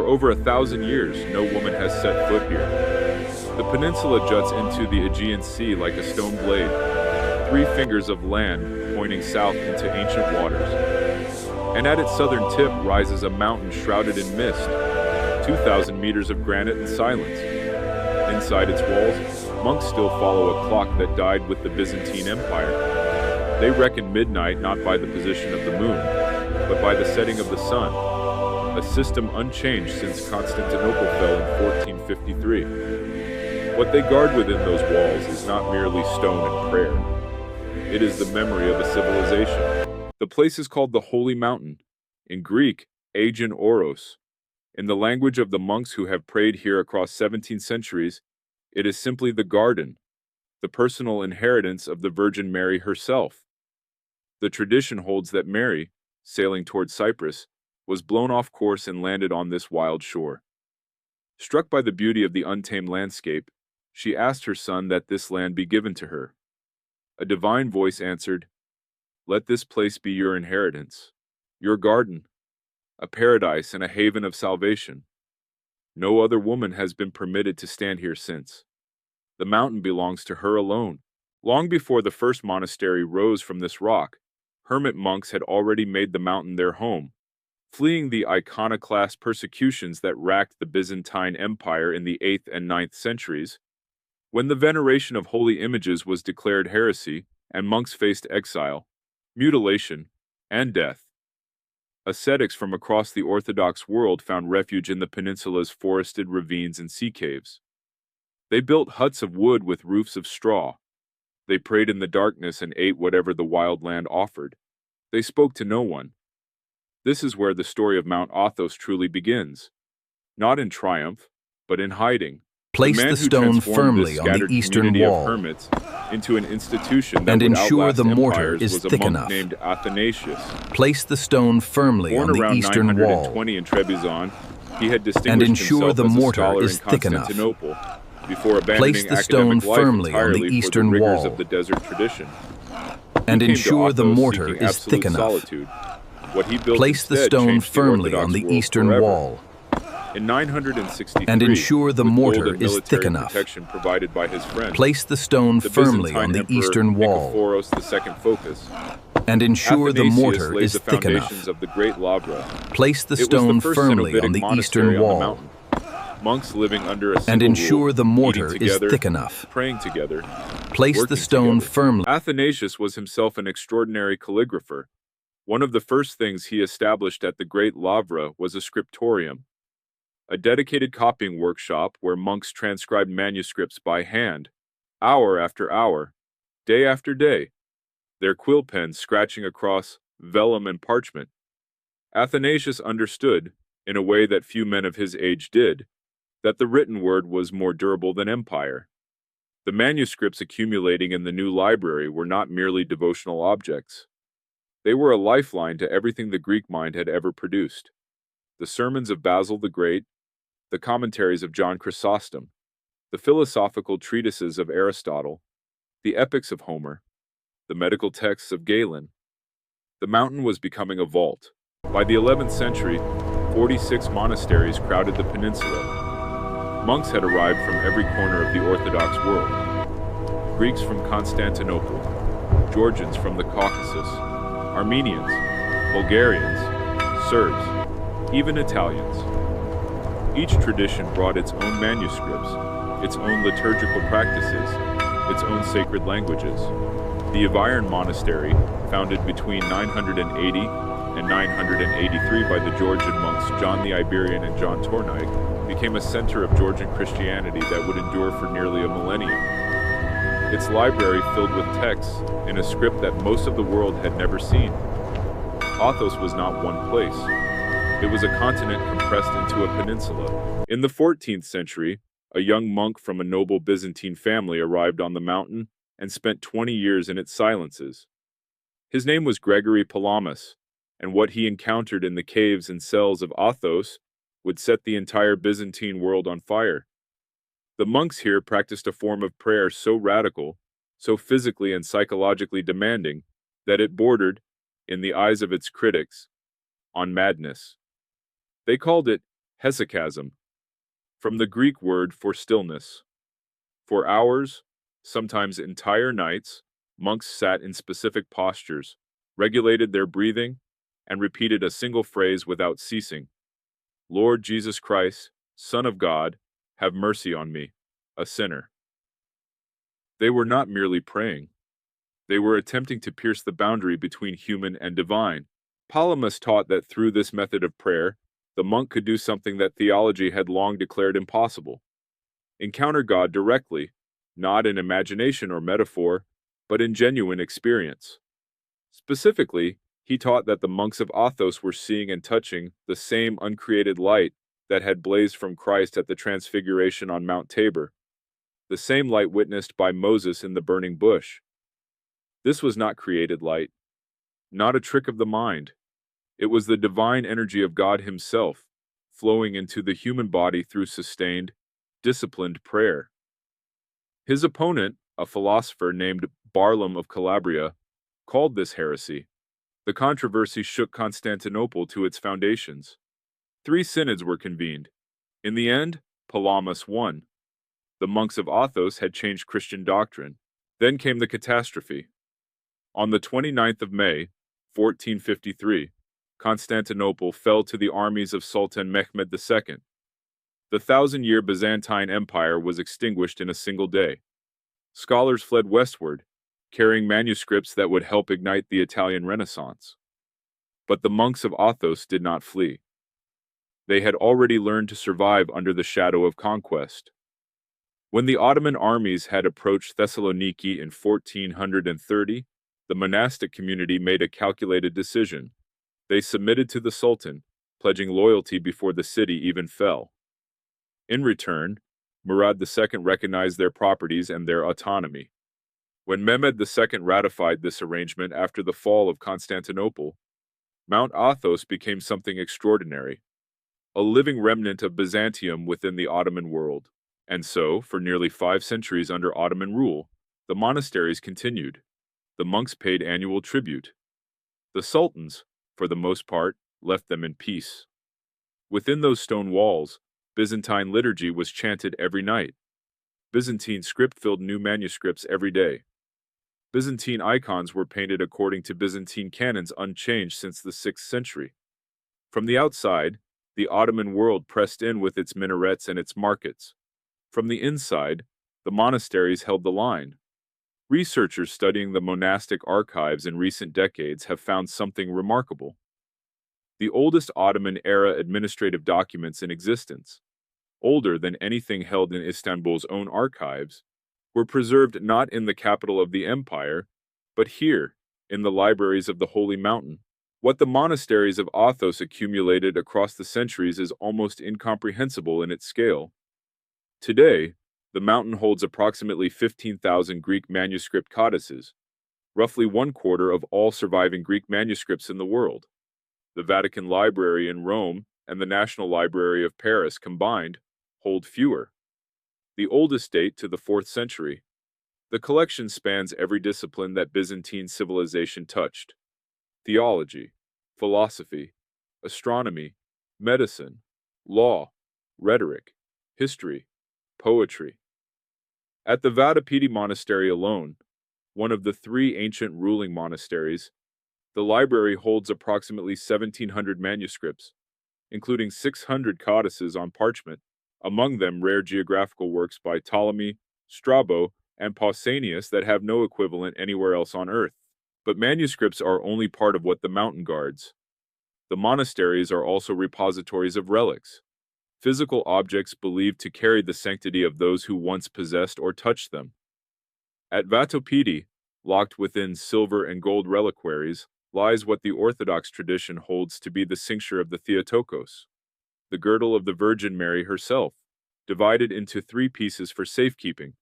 For over 1,000 years, no woman has set foot here. The peninsula juts into the Aegean Sea like a stone blade, 3 fingers of land pointing south into ancient waters. And at its southern tip rises a mountain shrouded in mist, 2,000 meters of granite and silence. Inside its walls, monks still follow a clock that died with the Byzantine Empire. They reckon midnight not by the position of the moon, but by the setting of the sun, a system unchanged since Constantinople fell in 1453. What they guard within those walls is not merely stone and prayer. It is the memory of a civilization. The place is called the Holy Mountain, in Greek, Aegean Oros. In the language of the monks who have prayed here across 17 centuries, it is simply the garden, the personal inheritance of the Virgin Mary herself. The tradition holds that Mary, sailing toward Cyprus, was blown off course and landed on this wild shore. Struck by the beauty of the untamed landscape, she asked her son that this land be given to her. A divine voice answered, "Let this place be your inheritance, your garden, a paradise and a haven of salvation. No other woman has been permitted to stand here since. The mountain belongs to her alone." Long before the first monastery rose from this rock, hermit monks had already made the mountain their home, fleeing the iconoclast persecutions that racked the Byzantine Empire in the 8th and 9th centuries. When the veneration of holy images was declared heresy, and monks faced exile, mutilation, and death, ascetics from across the Orthodox world found refuge in the peninsula's forested ravines and sea caves. They built huts of wood with roofs of straw. They prayed in the darkness and ate whatever the wild land offered. They spoke to no one. This is where the story of Mount Athos truly begins, not in triumph, but in hiding. Place the stone firmly on the eastern wall into an institution that and would ensure outlast the mortar empires is was a thick monk enough. named Athanasius. Place the stone firmly Born on the around eastern wall 920 in Trebizond, he had and distinguished ensure himself the as a mortar scholar is in thick enough. Constantinople, before abandoning Place the stone academic life firmly on the entirely eastern for the rigors wall of the desert tradition. and He came to ensure the Athos mortar seeking is absolute thick enough. solitude. What he built Place the instead stone changed firmly the on Orthodox the world eastern forever. wall In 963, and ensure the with mortar gold and is thick military enough. protection provided by his friend, Place the stone the firmly Byzantine on the Emperor eastern wall Nicephorus II focus. and ensure the Athanasius mortar laid is the thick foundations enough. of the great Lavra. Place the It was stone the first firmly Cenobitic on the monastery eastern on the wall mountain. Monks living under a single and ensure rule, the mortar eating is together, thick enough. praying together, Place the working stone together. firmly. Athanasius was himself an extraordinary calligrapher. One of the first things he established at the Great Lavra was a scriptorium, a dedicated copying workshop where monks transcribed manuscripts by hand, hour after hour, day after day, their quill pens scratching across vellum and parchment. Athanasius understood, in a way that few men of his age did, that the written word was more durable than empire. The manuscripts accumulating in the new library were not merely devotional objects. They were a lifeline to everything the Greek mind had ever produced. The sermons of Basil the Great, the commentaries of John Chrysostom, the philosophical treatises of Aristotle, the epics of Homer, the medical texts of Galen. The mountain was becoming a vault. By the 11th century, 46 monasteries crowded the peninsula. Monks had arrived from every corner of the Orthodox world. Greeks from Constantinople, Georgians from the Caucasus, Armenians, Bulgarians, Serbs, even Italians. Each tradition brought its own manuscripts, its own liturgical practices, its own sacred languages. The Aviron Monastery, founded between 980 and 983 by the Georgian monks John the Iberian and John Tornike, became a center of Georgian Christianity that would endure for nearly a millennium. Its library filled with texts in a script that most of the world had never seen. Athos was not one place. It was a continent compressed into a peninsula. In the 14th century, a young monk from a noble Byzantine family arrived on the mountain and spent 20 years in its silences. His name was Gregory Palamas, and what he encountered in the caves and cells of Athos would set the entire Byzantine world on fire. The monks here practiced a form of prayer so radical, so physically and psychologically demanding, that it bordered, in the eyes of its critics, on madness. They called it Hesychasm, from the Greek word for stillness. For hours, sometimes entire nights, monks sat in specific postures, regulated their breathing, and repeated a single phrase without ceasing: Lord Jesus Christ, Son of God, have mercy on me, a sinner. They were not merely praying. They were attempting to pierce the boundary between human and divine. Palamas taught that through this method of prayer, the monk could do something that theology had long declared impossible: encounter God directly, not in imagination or metaphor, but in genuine experience. Specifically, he taught that the monks of Athos were seeing and touching the same uncreated light that had blazed from Christ at the Transfiguration on Mount Tabor, the same light witnessed by Moses in the burning bush. This was not created light, not a trick of the mind. It was the divine energy of God Himself, flowing into the human body through sustained, disciplined prayer. His opponent, a philosopher named Barlaam of Calabria, called this heresy. The controversy shook Constantinople to its foundations. 3 synods were convened. In the end, Palamas won. The monks of Athos had changed Christian doctrine. Then came the catastrophe. On the 29th of May, 1453, Constantinople fell to the armies of Sultan Mehmed II. The 1,000-year Byzantine Empire was extinguished in a single day. Scholars fled westward, carrying manuscripts that would help ignite the Italian Renaissance. But the monks of Athos did not flee. They had already learned to survive under the shadow of conquest. When the Ottoman armies had approached Thessaloniki in 1430, the monastic community made a calculated decision. They submitted to the Sultan, pledging loyalty before the city even fell. In return, Murad II recognized their properties and their autonomy. When Mehmed II ratified this arrangement after the fall of Constantinople, Mount Athos became something extraordinary, a living remnant of Byzantium within the Ottoman world. And so, for nearly 5 centuries under Ottoman rule, the monasteries continued. The monks paid annual tribute. The sultans, for the most part, left them in peace. Within those stone walls, Byzantine liturgy was chanted every night. Byzantine script filled new manuscripts every day. Byzantine icons were painted according to Byzantine canons unchanged since the 6th century. From the outside, the Ottoman world pressed in with its minarets and its markets. From the inside, the monasteries held the line. Researchers studying the monastic archives in recent decades have found something remarkable. The oldest Ottoman-era administrative documents in existence, older than anything held in Istanbul's own archives, were preserved not in the capital of the empire, but here, in the libraries of the Holy Mountain. What the monasteries of Athos accumulated across the centuries is almost incomprehensible in its scale. Today, the mountain holds approximately 15,000 Greek manuscript codices, roughly 1/4 of all surviving Greek manuscripts in the world. The Vatican Library in Rome and the National Library of Paris combined hold fewer. The oldest date to the 4th century. The collection spans every discipline that Byzantine civilization touched: theology, philosophy, astronomy, medicine, law, rhetoric, history, poetry. At the Vatapedi Monastery alone, one of the 3 ancient ruling monasteries, the library holds approximately 1,700 manuscripts, including 600 codices on parchment, among them rare geographical works by Ptolemy, Strabo, and Pausanias that have no equivalent anywhere else on earth. But manuscripts are only part of what the mountain guards. The monasteries are also repositories of relics, physical objects believed to carry the sanctity of those who once possessed or touched them. At Vatopedi, locked within silver and gold reliquaries, lies what the Orthodox tradition holds to be the cincture of the Theotokos, the girdle of the Virgin Mary herself, divided into 3 pieces for safekeeping,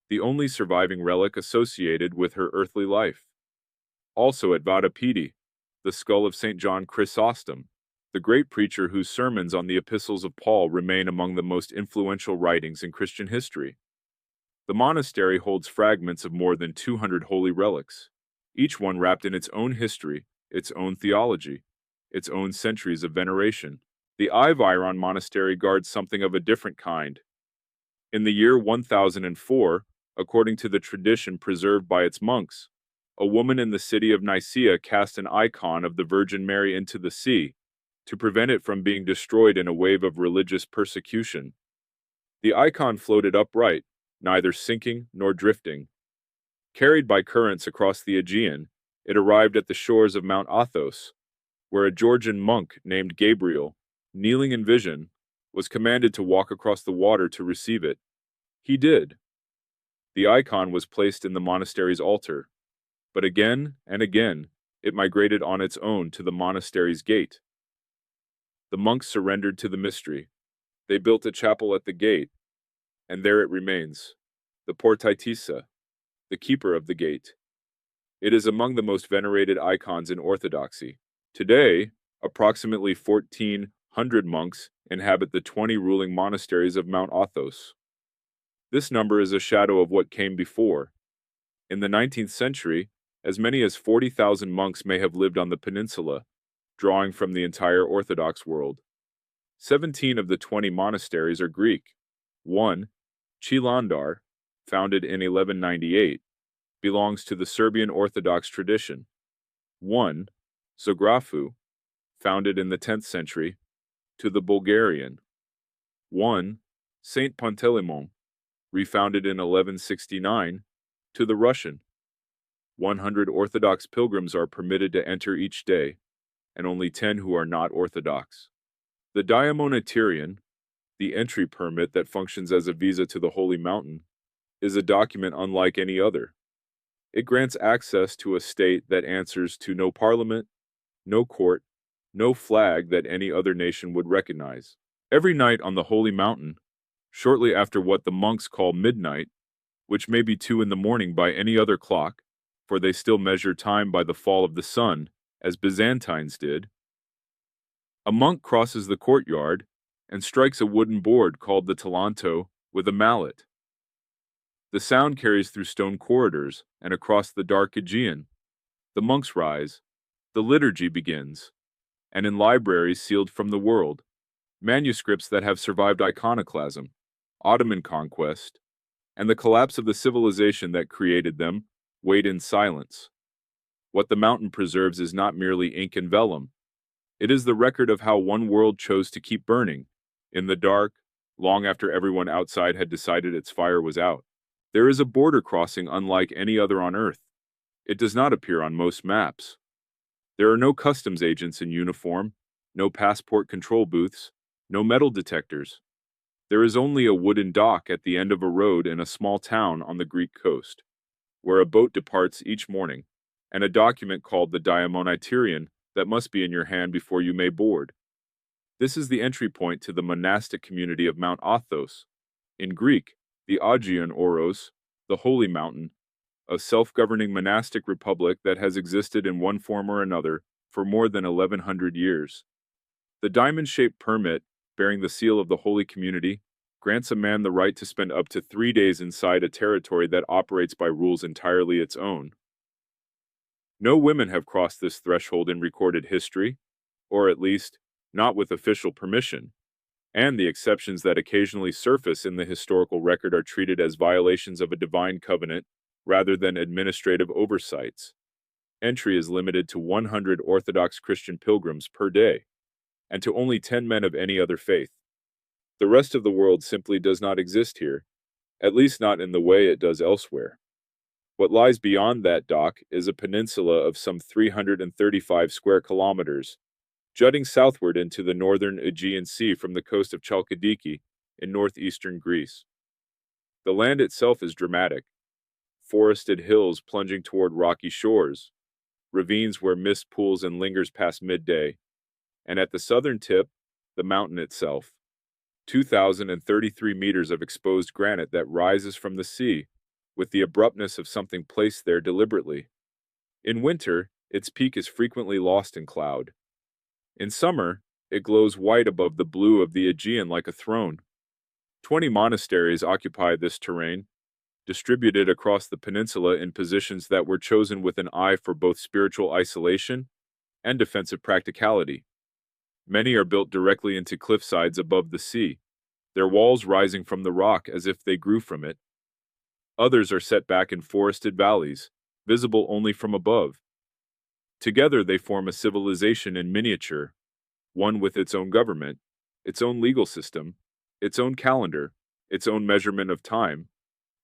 the only surviving relic associated with her earthly life. Also at Vatopedi, the skull of St. John Chrysostom, the great preacher whose sermons on the epistles of Paul remain among the most influential writings in Christian history. The monastery holds fragments of more than 200 holy relics, each one wrapped in its own history, its own theology, its own centuries of veneration. The Iviron monastery guards something of a different kind. In the year 1004, according to the tradition preserved by its monks, a woman in the city of Nicaea cast an icon of the Virgin Mary into the sea to prevent it from being destroyed in a wave of religious persecution. The icon floated upright, neither sinking nor drifting. Carried by currents across the Aegean, it arrived at the shores of Mount Athos, where a Georgian monk named Gabriel, kneeling in vision, was commanded to walk across the water to receive it. He did. The icon was placed in the monastery's altar, but again and again it migrated on its own to the monastery's gate. The monks surrendered to the mystery. They built a chapel at the gate, and there it remains, the Portaitissa, the keeper of the gate. It is among the most venerated icons in Orthodoxy. Today, approximately 1,400 monks inhabit the 20 ruling monasteries of Mount Athos. This number is a shadow of what came before. In the 19th century, as many as 40,000 monks may have lived on the peninsula, drawing from the entire Orthodox world. 17 of the 20 monasteries are Greek. 1, Chilandar, founded in 1198, belongs to the Serbian Orthodox tradition. 1, Zografu, founded in the 10th century, to the Bulgarian. 1, Saint Panteleimon, refounded in 1169, to the Russian. 100 Orthodox pilgrims are permitted to enter each day, and only 10 who are not Orthodox. The Diamonatirion, the entry permit that functions as a visa to the Holy Mountain, is a document unlike any other. It grants access to a state that answers to no parliament, no court, no flag that any other nation would recognize. Every night on the Holy Mountain, shortly after what the monks call midnight, which may be 2 in the morning by any other clock, for they still measure time by the fall of the sun, as Byzantines did, a monk crosses the courtyard and strikes a wooden board called the talanto with a mallet. The sound carries through stone corridors and across the dark Aegean. The monks rise, the liturgy begins, and in libraries sealed from the world, manuscripts that have survived iconoclasm, Ottoman conquest, and the collapse of the civilization that created them wait in silence. What the mountain preserves is not merely ink and vellum. It is the record of how one world chose to keep burning, in the dark, long after everyone outside had decided its fire was out. There is a border crossing unlike any other on Earth. It does not appear on most maps. There are no customs agents in uniform, no passport control booths, no metal detectors. There is only a wooden dock at the end of a road in a small town on the Greek coast, where a boat departs each morning, and a document called the Diamonatirion that must be in your hand before you may board. This is the entry point to the monastic community of Mount Athos, in Greek, the Aegean Oros, the Holy Mountain, a self-governing monastic republic that has existed in one form or another for more than 1,100 years. The diamond-shaped permit, bearing the seal of the Holy Community, grants a man the right to spend up to 3 days inside a territory that operates by rules entirely its own. No women have crossed this threshold in recorded history, or at least, not with official permission, and the exceptions that occasionally surface in the historical record are treated as violations of a divine covenant rather than administrative oversights. Entry is limited to 100 Orthodox Christian pilgrims per day, and to only 10 men of any other faith. The rest of the world simply does not exist here, at least not in the way it does elsewhere. What lies beyond that dock is a peninsula of some 335 square kilometers, jutting southward into the northern Aegean Sea from the coast of Chalkidiki in northeastern Greece. The land itself is dramatic, forested hills plunging toward rocky shores, ravines where mist pools and lingers past midday, and at the southern tip, the mountain itself, 2,033 meters of exposed granite that rises from the sea, with the abruptness of something placed there deliberately. In winter, its peak is frequently lost in cloud. In summer, it glows white above the blue of the Aegean like a throne. 20 monasteries occupy this terrain, distributed across the peninsula in positions that were chosen with an eye for both spiritual isolation and defensive practicality. Many are built directly into cliffsides above the sea, their walls rising from the rock as if they grew from it. Others are set back in forested valleys, visible only from above. Together they form a civilization in miniature, one with its own government, its own legal system, its own calendar, its own measurement of time,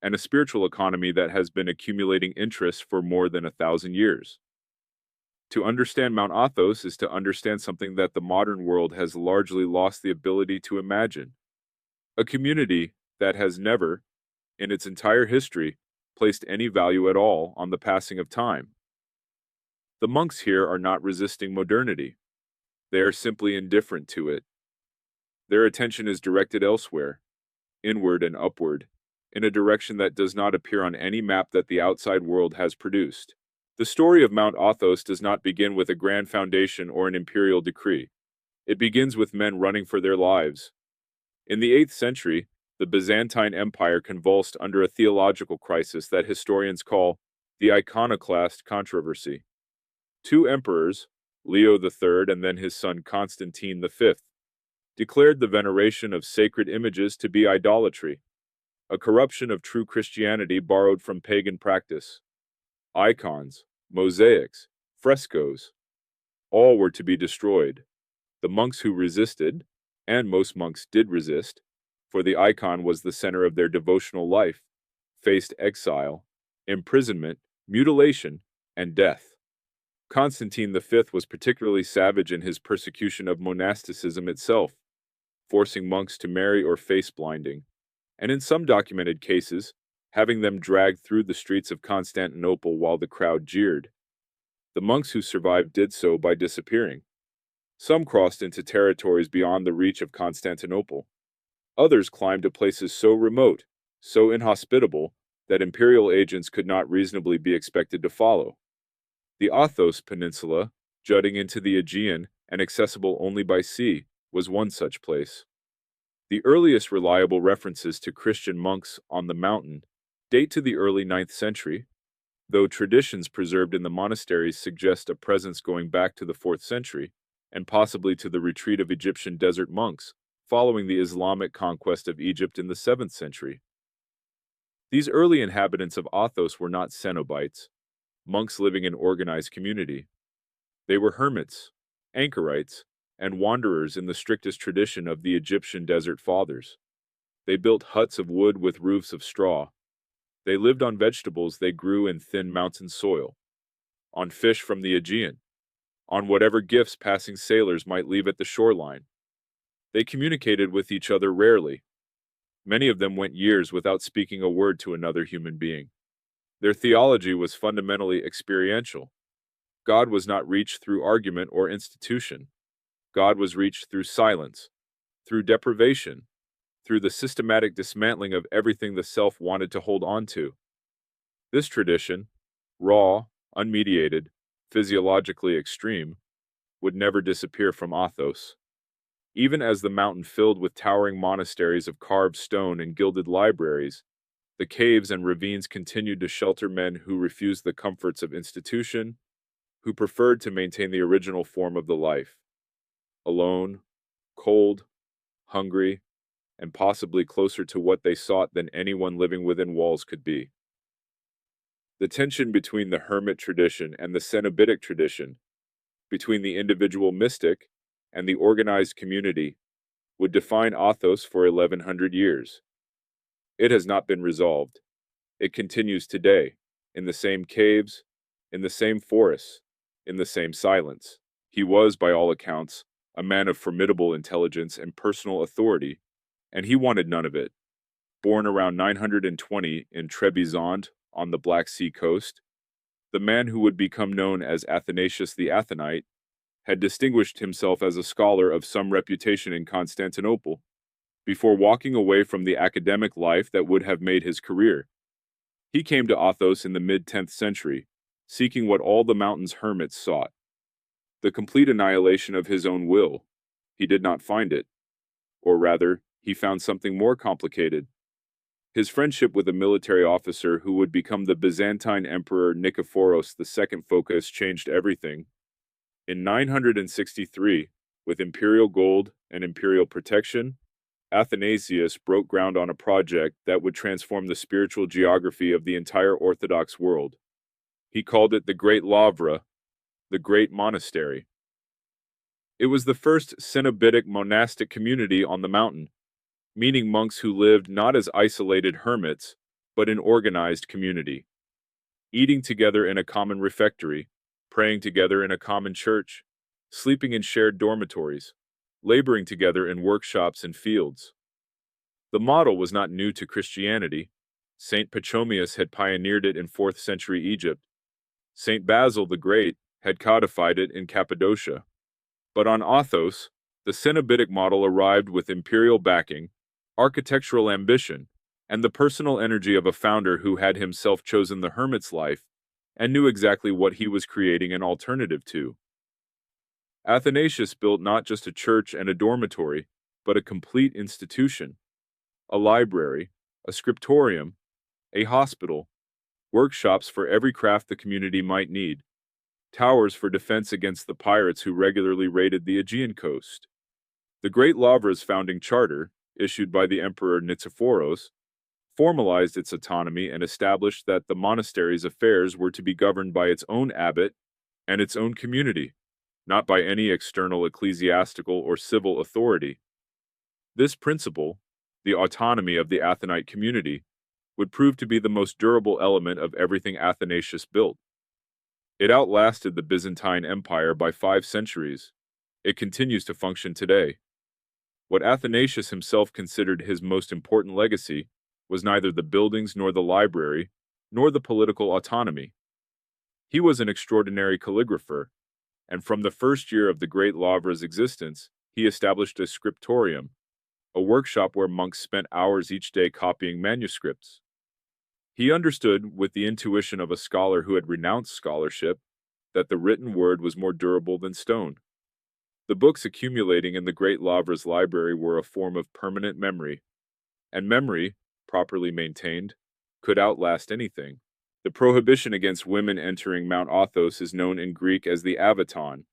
and a spiritual economy that has been accumulating interest for more than 1,000 years. To understand Mount Athos is to understand something that the modern world has largely lost the ability to imagine. A community that has never, in its entire history, placed any value at all on the passing of time. The monks here are not resisting modernity. They are simply indifferent to it. Their attention is directed elsewhere, inward and upward, in a direction that does not appear on any map that the outside world has produced. The story of Mount Athos does not begin with a grand foundation or an imperial decree. It begins with men running for their lives. In the 8th century, the Byzantine Empire convulsed under a theological crisis that historians call the iconoclast controversy. Two emperors, Leo III and then his son Constantine V, declared the veneration of sacred images to be idolatry, a corruption of true Christianity borrowed from pagan practice. Icons, mosaics, frescoes, all were to be destroyed. The monks who resisted, and most monks did resist, for the icon was the center of their devotional life, faced exile, imprisonment, mutilation, and death. Constantine V was particularly savage in his persecution of monasticism itself, forcing monks to marry or face blinding, and in some documented cases, having them dragged through the streets of Constantinople while the crowd jeered. The monks who survived did so by disappearing. Some crossed into territories beyond the reach of Constantinople. Others climbed to places so remote, so inhospitable, that imperial agents could not reasonably be expected to follow. The Athos peninsula, jutting into the Aegean and accessible only by sea, was one such place. The earliest reliable references to Christian monks on the mountain date to the early 9th century, though traditions preserved in the monasteries suggest a presence going back to the 4th century, and possibly to the retreat of Egyptian desert monks, following the Islamic conquest of Egypt in the 7th century. These early inhabitants of Athos were not cenobites, monks living in organized community. They were hermits, anchorites, and wanderers in the strictest tradition of the Egyptian desert fathers. They built huts of wood with roofs of straw. They lived on vegetables they grew in thin mountain soil, on fish from the Aegean, on whatever gifts passing sailors might leave at the shoreline. They communicated with each other rarely. Many of them went years without speaking a word to another human being. Their theology was fundamentally experiential. God was not reached through argument or institution. God was reached through silence, through deprivation, through the systematic dismantling of everything the self wanted to hold on to. This tradition, raw, unmediated, physiologically extreme, would never disappear from Athos. Even as the mountain filled with towering monasteries of carved stone and gilded libraries, the caves and ravines continued to shelter men who refused the comforts of institution, who preferred to maintain the original form of the life. Alone, cold, hungry, and possibly closer to what they sought than anyone living within walls could be. The tension between the hermit tradition and the cenobitic tradition, between the individual mystic and the organized community, would define Athos for 1100 years. It has not been resolved. It continues today, in the same caves, in the same forests, in the same silence. He was, by all accounts, a man of formidable intelligence and personal authority, and he wanted none of it. Born around 920 in Trebizond on the Black Sea coast, the man who would become known as Athanasius the Athonite had distinguished himself as a scholar of some reputation in Constantinople, before walking away from the academic life that would have made his career. He came to Athos in the mid-10th century, seeking what all the mountain's hermits sought: the complete annihilation of his own will. He did not find it. Or rather, he found something more complicated. His friendship with a military officer who would become the Byzantine Emperor Nikephoros II Phocas changed everything. In 963, With imperial gold and imperial protection, Athanasius broke ground on a project that would transform the spiritual geography of the entire Orthodox world. He called it the Great Lavra, the Great Monastery. It was the first Cenobitic monastic community on the mountain, meaning monks who lived not as isolated hermits, but in organized community, eating together in a common refectory, praying together in a common church, sleeping in shared dormitories, laboring together in workshops and fields. The model was not new to Christianity. Saint Pachomius had pioneered it in 4th century Egypt. Saint Basil the Great had codified it in Cappadocia. But on Athos, the Cenobitic model arrived with imperial backing, architectural ambition, and the personal energy of a founder who had himself chosen the hermit's life and knew exactly what he was creating an alternative to. Athanasius built not just a church and a dormitory, but a complete institution, a library, a scriptorium, a hospital, workshops for every craft the community might need, towers for defense against the pirates who regularly raided the Aegean coast. The Great Lavra's founding charter, issued by the Emperor Nicephorus, formalized its autonomy and established that the monastery's affairs were to be governed by its own abbot and its own community, not by any external ecclesiastical or civil authority. This principle, the autonomy of the Athenite community, would prove to be the most durable element of everything Athanasius built. It outlasted the Byzantine Empire by 5 centuries. It continues to function today. What Athanasius himself considered his most important legacy was neither the buildings nor the library, nor the political autonomy. He was an extraordinary calligrapher, and from the first year of the Great Lavra's existence, he established a scriptorium, a workshop where monks spent hours each day copying manuscripts. He understood, with the intuition of a scholar who had renounced scholarship, that the written word was more durable than stone. The books accumulating in the Great Lavra's library were a form of permanent memory, and memory, properly maintained, could outlast anything. The prohibition against women entering Mount Athos is known in Greek as the avaton,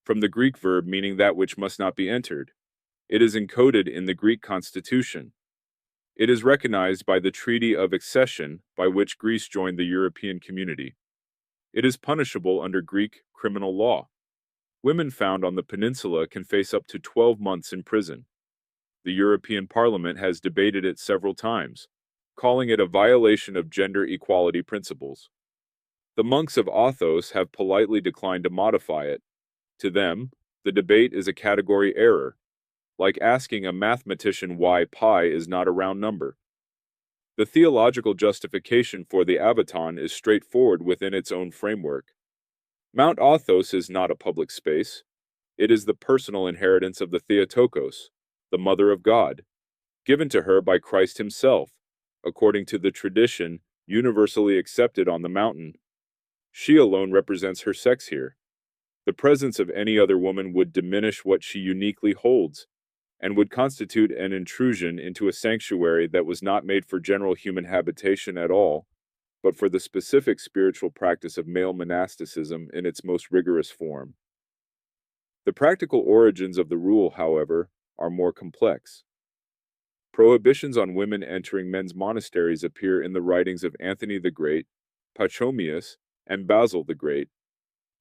from the Greek verb meaning that which must not be entered. It is encoded in the Greek constitution. It is recognized by the Treaty of Accession by which Greece joined the European Community. It is punishable under Greek criminal law. Women found on the peninsula can face up to 12 months in prison. The European Parliament has debated it several times, calling it a violation of gender equality principles. The monks of Athos have politely declined to modify it. To them, the debate is a category error, like asking a mathematician why pi is not a round number. The theological justification for the avaton is straightforward within its own framework. Mount Athos is not a public space. It is the personal inheritance of the Theotokos, the Mother of God, given to her by Christ himself, according to the tradition universally accepted on the mountain. She alone represents her sex here. The presence of any other woman would diminish what she uniquely holds, and would constitute an intrusion into a sanctuary that was not made for general human habitation at all, but for the specific spiritual practice of male monasticism in its most rigorous form. The practical origins of the rule, however, are more complex. Prohibitions on women entering men's monasteries appear in the writings of Anthony the Great, Pachomius, and Basil the Great,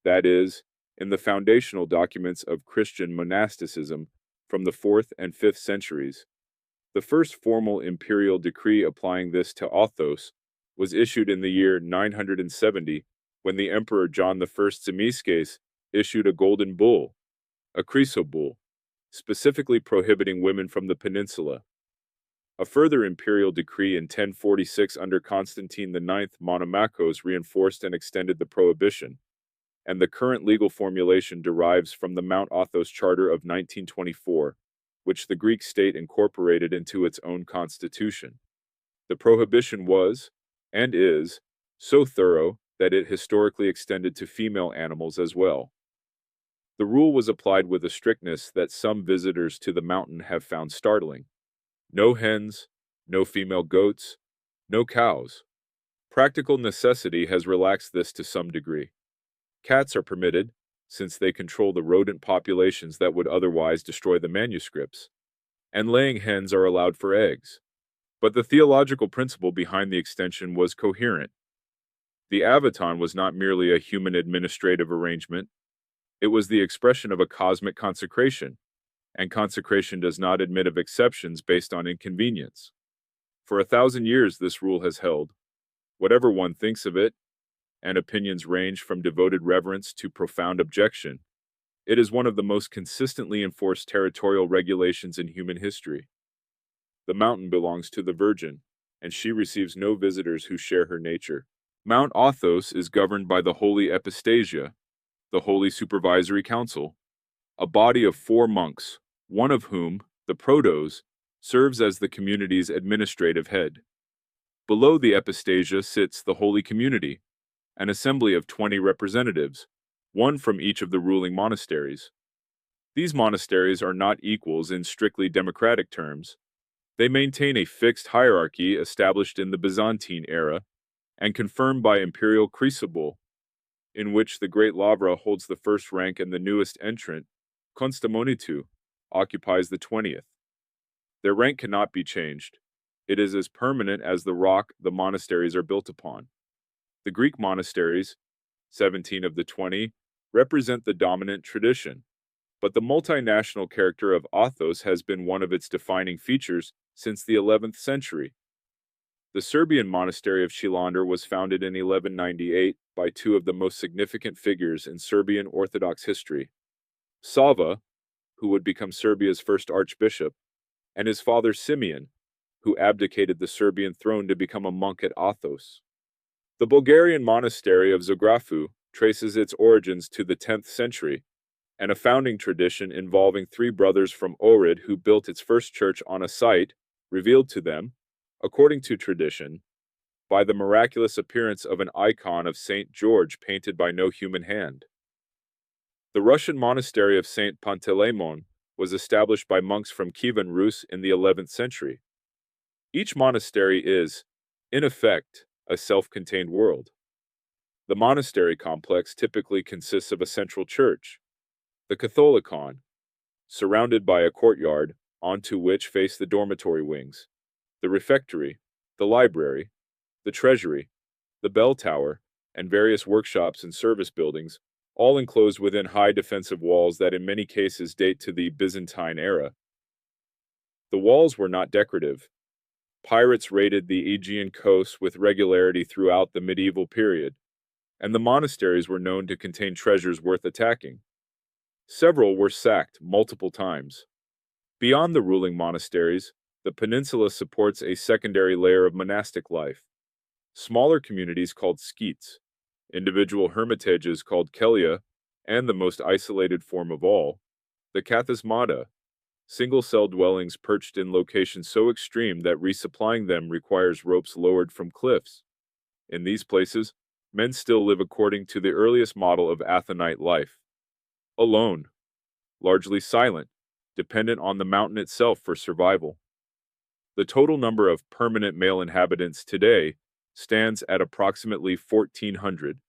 that is, in the foundational documents of Christian monasticism from the 4th and 5th centuries. The first formal imperial decree applying this to Athos was issued in the year 970, when the Emperor John I Zimisces issued a golden bull, a chrysobull, specifically prohibiting women from the peninsula. A further imperial decree in 1046 under Constantine IX Monomachos reinforced and extended the prohibition, and the current legal formulation derives from the Mount Athos Charter of 1924, which the Greek state incorporated into its own constitution. The prohibition was, and is, so thorough that it historically extended to female animals as well. The rule was applied with a strictness that some visitors to the mountain have found startling. No hens, no female goats, no cows. Practical necessity has relaxed this to some degree. Cats are permitted, since they control the rodent populations that would otherwise destroy the manuscripts, and laying hens are allowed for eggs. But the theological principle behind the extension was coherent. The Avaton was not merely a human administrative arrangement, it was the expression of a cosmic consecration, and consecration does not admit of exceptions based on inconvenience. For 1,000 years this rule has held. Whatever one thinks of it, and opinions range from devoted reverence to profound objection, it is one of the most consistently enforced territorial regulations in human history. The mountain belongs to the Virgin, and she receives no visitors who share her nature. Mount Athos is governed by the Holy Epistasia, the Holy Supervisory Council, a body of 4 monks, one of whom, the Protos, serves as the community's administrative head. Below the Epistasia sits the Holy Community, an assembly of 20 representatives, one from each of the ruling monasteries. These monasteries are not equals in strictly democratic terms. They maintain a fixed hierarchy established in the Byzantine era and confirmed by imperial crucible, in which the Great Lavra holds the first rank and the newest entrant, Constamonitu, occupies the 20th. Their rank cannot be changed. It is as permanent as the rock the monasteries are built upon. The Greek monasteries, 17 of the 20, represent the dominant tradition, but the multinational character of Athos has been one of its defining features since the 11th century. The Serbian monastery of Shilander was founded in 1198 by 2 of the most significant figures in Serbian Orthodox history, Sava, who would become Serbia's first archbishop, and his father Simeon, who abdicated the Serbian throne to become a monk at Athos. The Bulgarian monastery of Zografu traces its origins to the 10th century, and a founding tradition involving 3 brothers from Ohrid who built its first church on a site revealed to them, according to tradition, by the miraculous appearance of an icon of Saint George painted by no human hand. The Russian monastery of Saint Panteleimon was established by monks from Kievan Rus in the 11th century. Each monastery is, in effect, a self-contained world. The monastery complex typically consists of a central church, the Catholicon, surrounded by a courtyard onto which face the dormitory wings, the refectory, the library, the treasury, the bell tower, and various workshops and service buildings, all enclosed within high defensive walls that in many cases date to the Byzantine era. The walls were not decorative. Pirates raided the Aegean coast with regularity throughout the medieval period, and the monasteries were known to contain treasures worth attacking. Several were sacked multiple times. Beyond the ruling monasteries, the peninsula supports a secondary layer of monastic life. Smaller communities called skeets, individual hermitages called kelia, and the most isolated form of all, the kathismata, single-cell dwellings perched in locations so extreme that resupplying them requires ropes lowered from cliffs. In these places, men still live according to the earliest model of Athonite life. Alone, largely silent, dependent on the mountain itself for survival. The total number of permanent male inhabitants today stands at approximately 1,400,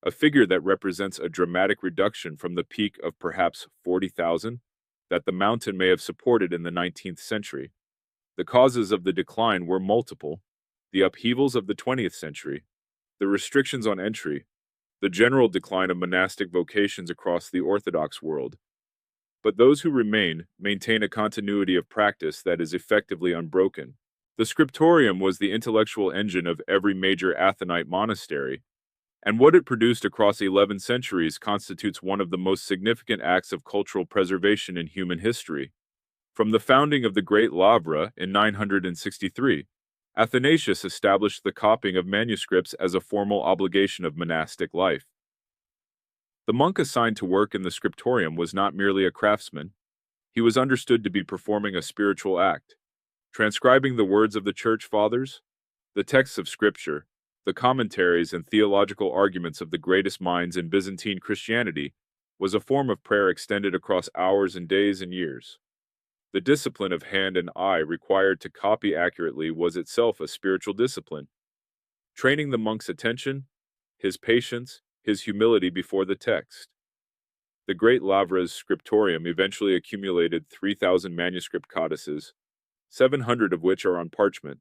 a figure that represents a dramatic reduction from the peak of perhaps 40,000 that the mountain may have supported in the 19th century. The causes of the decline were multiple: the upheavals of the 20th century, the restrictions on entry, the general decline of monastic vocations across the Orthodox world. But those who remain maintain a continuity of practice that is effectively unbroken. The scriptorium was the intellectual engine of every major Athonite monastery, and what it produced across 11 centuries constitutes one of the most significant acts of cultural preservation in human history. From the founding of the Great Lavra in 963, Athanasius established the copying of manuscripts as a formal obligation of monastic life. The monk assigned to work in the scriptorium was not merely a craftsman. He was understood to be performing a spiritual act, transcribing the words of the Church Fathers, the texts of Scripture, the commentaries and theological arguments of the greatest minds in Byzantine Christianity, was a form of prayer extended across hours and days and years. The discipline of hand and eye required to copy accurately was itself a spiritual discipline, training the monk's attention, his patience, his humility before the text. The Great Lavra's scriptorium eventually accumulated 3,000 manuscript codices, 700 of which are on parchment,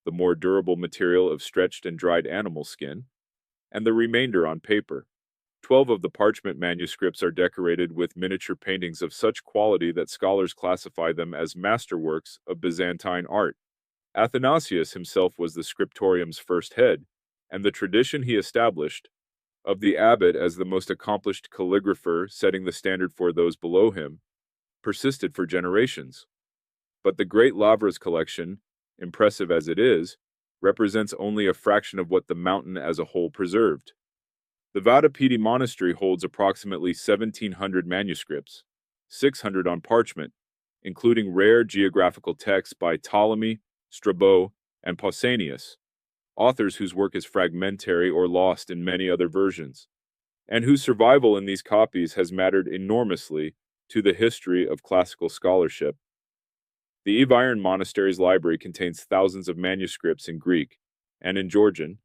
the more durable material of stretched and dried animal skin, and the remainder on paper. 12 of the parchment manuscripts are decorated with miniature paintings of such quality that scholars classify them as masterworks of Byzantine art. Athanasius himself was the scriptorium's first head, and the tradition he established, of the abbot as the most accomplished calligrapher setting the standard for those below him, persisted for generations. But the Great Lavra's collection, impressive as it is, represents only a fraction of what the mountain as a whole preserved. The Vatapedi Monastery holds approximately 1,700 manuscripts, 600 on parchment, including rare geographical texts by Ptolemy, Strabo, and Pausanias, authors whose work is fragmentary or lost in many other versions, and whose survival in these copies has mattered enormously to the history of classical scholarship. The Eviran Monastery's library contains thousands of manuscripts in Greek and in Georgian,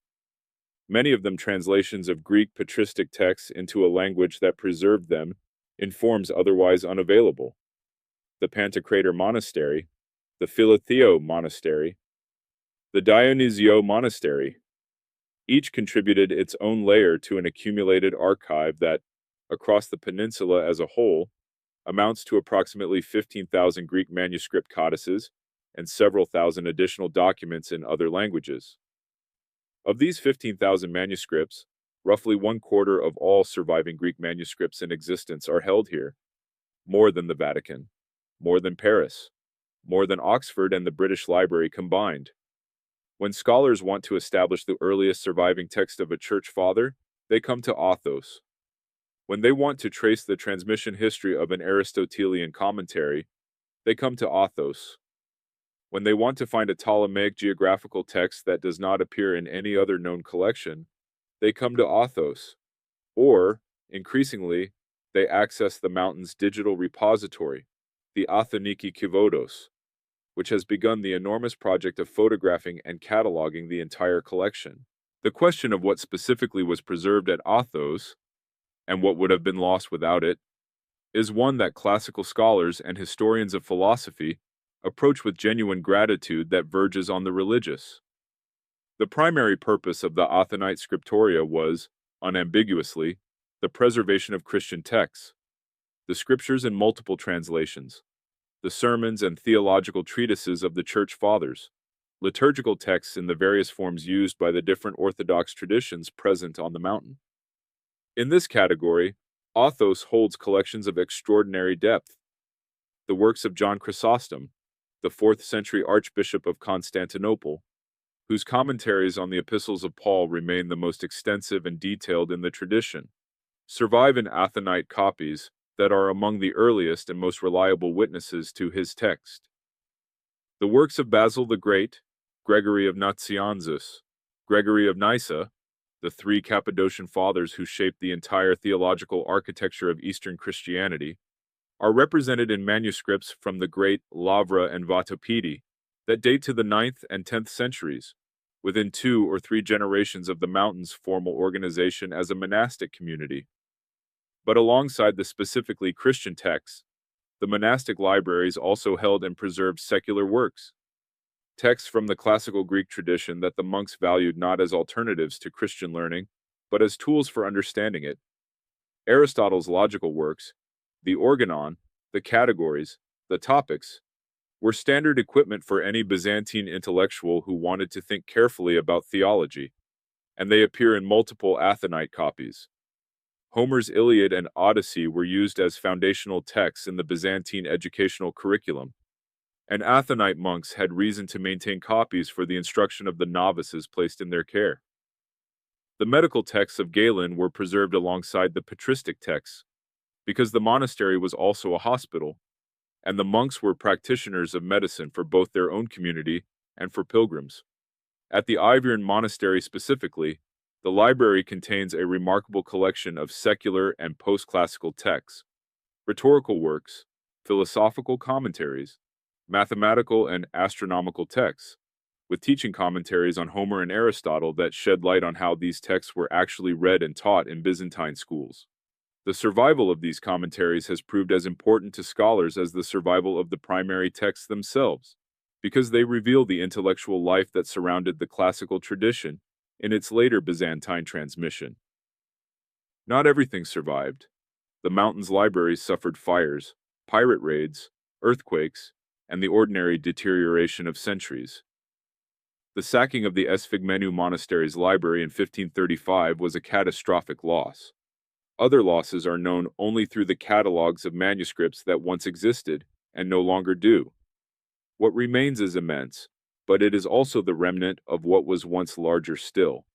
many of them translations of Greek patristic texts into a language that preserved them in forms otherwise unavailable. The Pantocrator Monastery, the Philotheo Monastery, the Dionysio Monastery, each contributed its own layer to an accumulated archive that, across the peninsula as a whole, amounts to approximately 15,000 Greek manuscript codices and several thousand additional documents in other languages. Of these 15,000 manuscripts, roughly 1/4 of all surviving Greek manuscripts in existence are held here, more than the Vatican, more than Paris, more than Oxford and the British Library combined. When scholars want to establish the earliest surviving text of a church father, they come to Athos. When they want to trace the transmission history of an Aristotelian commentary, they come to Athos. When they want to find a Ptolemaic geographical text that does not appear in any other known collection, they come to Athos. Or, increasingly, they access the mountain's digital repository, the Athoniki Kivodos, which has begun the enormous project of photographing and cataloging the entire collection. The question of what specifically was preserved at Athos, and what would have been lost without it, is one that classical scholars and historians of philosophy approach with genuine gratitude that verges on the religious. The primary purpose of the Athonite scriptoria was, unambiguously, the preservation of Christian texts, the scriptures in multiple translations, the sermons and theological treatises of the Church Fathers, liturgical texts in the various forms used by the different Orthodox traditions present on the mountain. In this category, Athos holds collections of extraordinary depth. The works of John Chrysostom, the 4th century Archbishop of Constantinople, whose commentaries on the epistles of Paul remain the most extensive and detailed in the tradition, survive in Athonite copies that are among the earliest and most reliable witnesses to his text. The works of Basil the Great, Gregory of Nazianzus, Gregory of Nyssa, the 3 Cappadocian fathers who shaped the entire theological architecture of Eastern Christianity, are represented in manuscripts from the Great Lavra and Vatapedi that date to the 9th and 10th centuries, within 2 or 3 generations of the mountain's formal organization as a monastic community. But alongside the specifically Christian texts, the monastic libraries also held and preserved secular works, texts from the classical Greek tradition that the monks valued not as alternatives to Christian learning, but as tools for understanding it. Aristotle's logical works, the organon, the categories, the topics, were standard equipment for any Byzantine intellectual who wanted to think carefully about theology, and they appear in multiple Athonite copies. Homer's Iliad and Odyssey were used as foundational texts in the Byzantine educational curriculum, and Athonite monks had reason to maintain copies for the instruction of the novices placed in their care. The medical texts of Galen were preserved alongside the patristic texts, because the monastery was also a hospital, and the monks were practitioners of medicine for both their own community and for pilgrims. At the Ivian Monastery specifically, the library contains a remarkable collection of secular and post-classical texts, rhetorical works, philosophical commentaries, mathematical and astronomical texts, with teaching commentaries on Homer and Aristotle that shed light on how these texts were actually read and taught in Byzantine schools. The survival of these commentaries has proved as important to scholars as the survival of the primary texts themselves, because they reveal the intellectual life that surrounded the classical tradition in its later Byzantine transmission. Not everything survived. The mountains' libraries suffered fires, pirate raids, earthquakes, and the ordinary deterioration of centuries. The sacking of the Esfigmenu Monastery's library in 1535 was a catastrophic loss. Other losses are known only through the catalogues of manuscripts that once existed and no longer do. What remains is immense, but it is also the remnant of what was once larger still.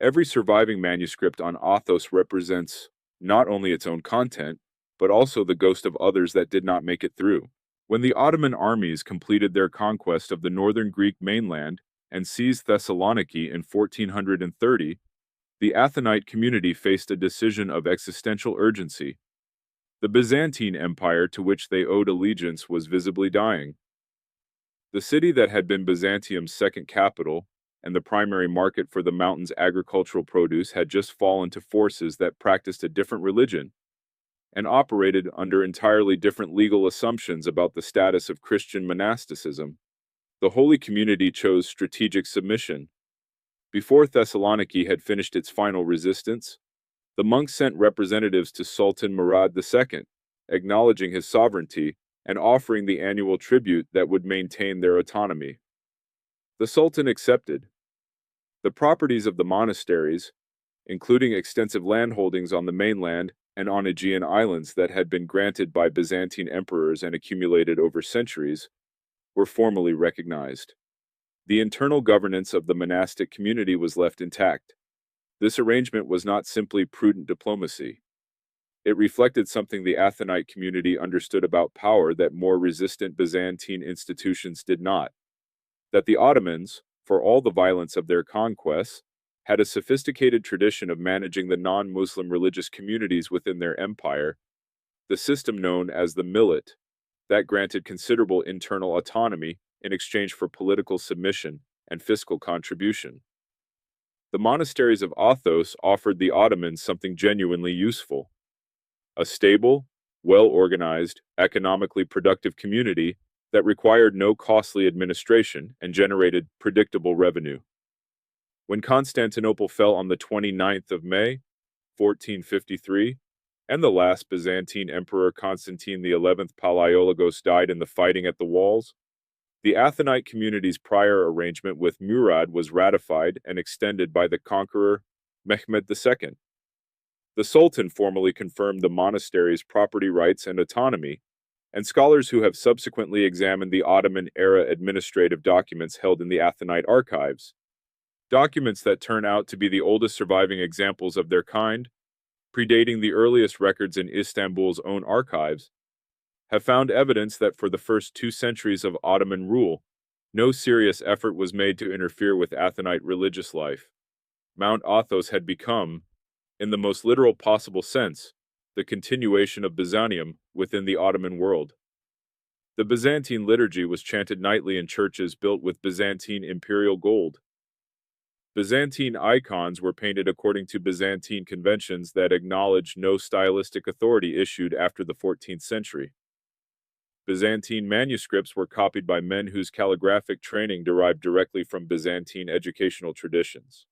Every surviving manuscript on Athos represents not only its own content, but also the ghost of others that did not make it through. When the Ottoman armies completed their conquest of the northern Greek mainland and seized Thessaloniki in 1430, the Athonite community faced a decision of existential urgency. The Byzantine Empire to which they owed allegiance was visibly dying. The city that had been Byzantium's second capital and the primary market for the mountain's agricultural produce had just fallen to forces that practiced a different religion and operated under entirely different legal assumptions about the status of Christian monasticism. The holy community chose strategic submission. Before Thessaloniki had finished its final resistance, the monks sent representatives to Sultan Murad II, acknowledging his sovereignty and offering the annual tribute that would maintain their autonomy. The Sultan accepted. The properties of the monasteries, including extensive landholdings on the mainland and on Aegean islands that had been granted by Byzantine emperors and accumulated over centuries, were formally recognized. The internal governance of the monastic community was left intact. This arrangement was not simply prudent diplomacy. It reflected something the Athonite community understood about power that more resistant Byzantine institutions did not. That the Ottomans, for all the violence of their conquests, had a sophisticated tradition of managing the non-Muslim religious communities within their empire, the system known as the millet, that granted considerable internal autonomy in exchange for political submission and fiscal contribution. The monasteries of Athos offered the Ottomans something genuinely useful: a stable, well-organized, economically productive community that required no costly administration and generated predictable revenue. When Constantinople fell on the 29th of May, 1453, and the last Byzantine Emperor Constantine XI Palaiologos died in the fighting at the walls, the Athonite community's prior arrangement with Murad was ratified and extended by the conqueror Mehmed II. The Sultan formally confirmed the monastery's property rights and autonomy, and scholars who have subsequently examined the Ottoman-era administrative documents held in the Athonite archives, documents that turn out to be the oldest surviving examples of their kind, predating the earliest records in Istanbul's own archives, have found evidence that for the first 2 centuries of Ottoman rule, no serious effort was made to interfere with Athonite religious life. Mount Athos had become, in the most literal possible sense, the continuation of Byzantium within the Ottoman world. The Byzantine liturgy was chanted nightly in churches built with Byzantine imperial gold. Byzantine icons were painted according to Byzantine conventions that acknowledged no stylistic authority issued after the 14th century. Byzantine manuscripts were copied by men whose calligraphic training derived directly from Byzantine educational traditions.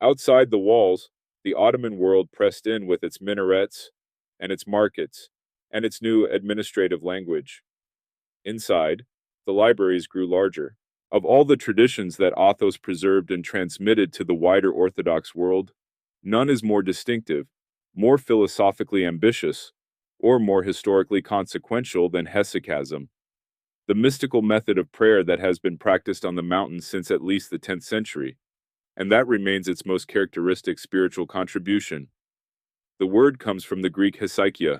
Outside the walls, the Ottoman world pressed in with its minarets and its markets and its new administrative language. Inside, the libraries grew larger. Of all the traditions that Athos preserved and transmitted to the wider Orthodox world, none is more distinctive, more philosophically ambitious, or more historically consequential than hesychasm, the mystical method of prayer that has been practiced on the mountain since at least the 10th century, and that remains its most characteristic spiritual contribution. The word comes from the Greek hesychia,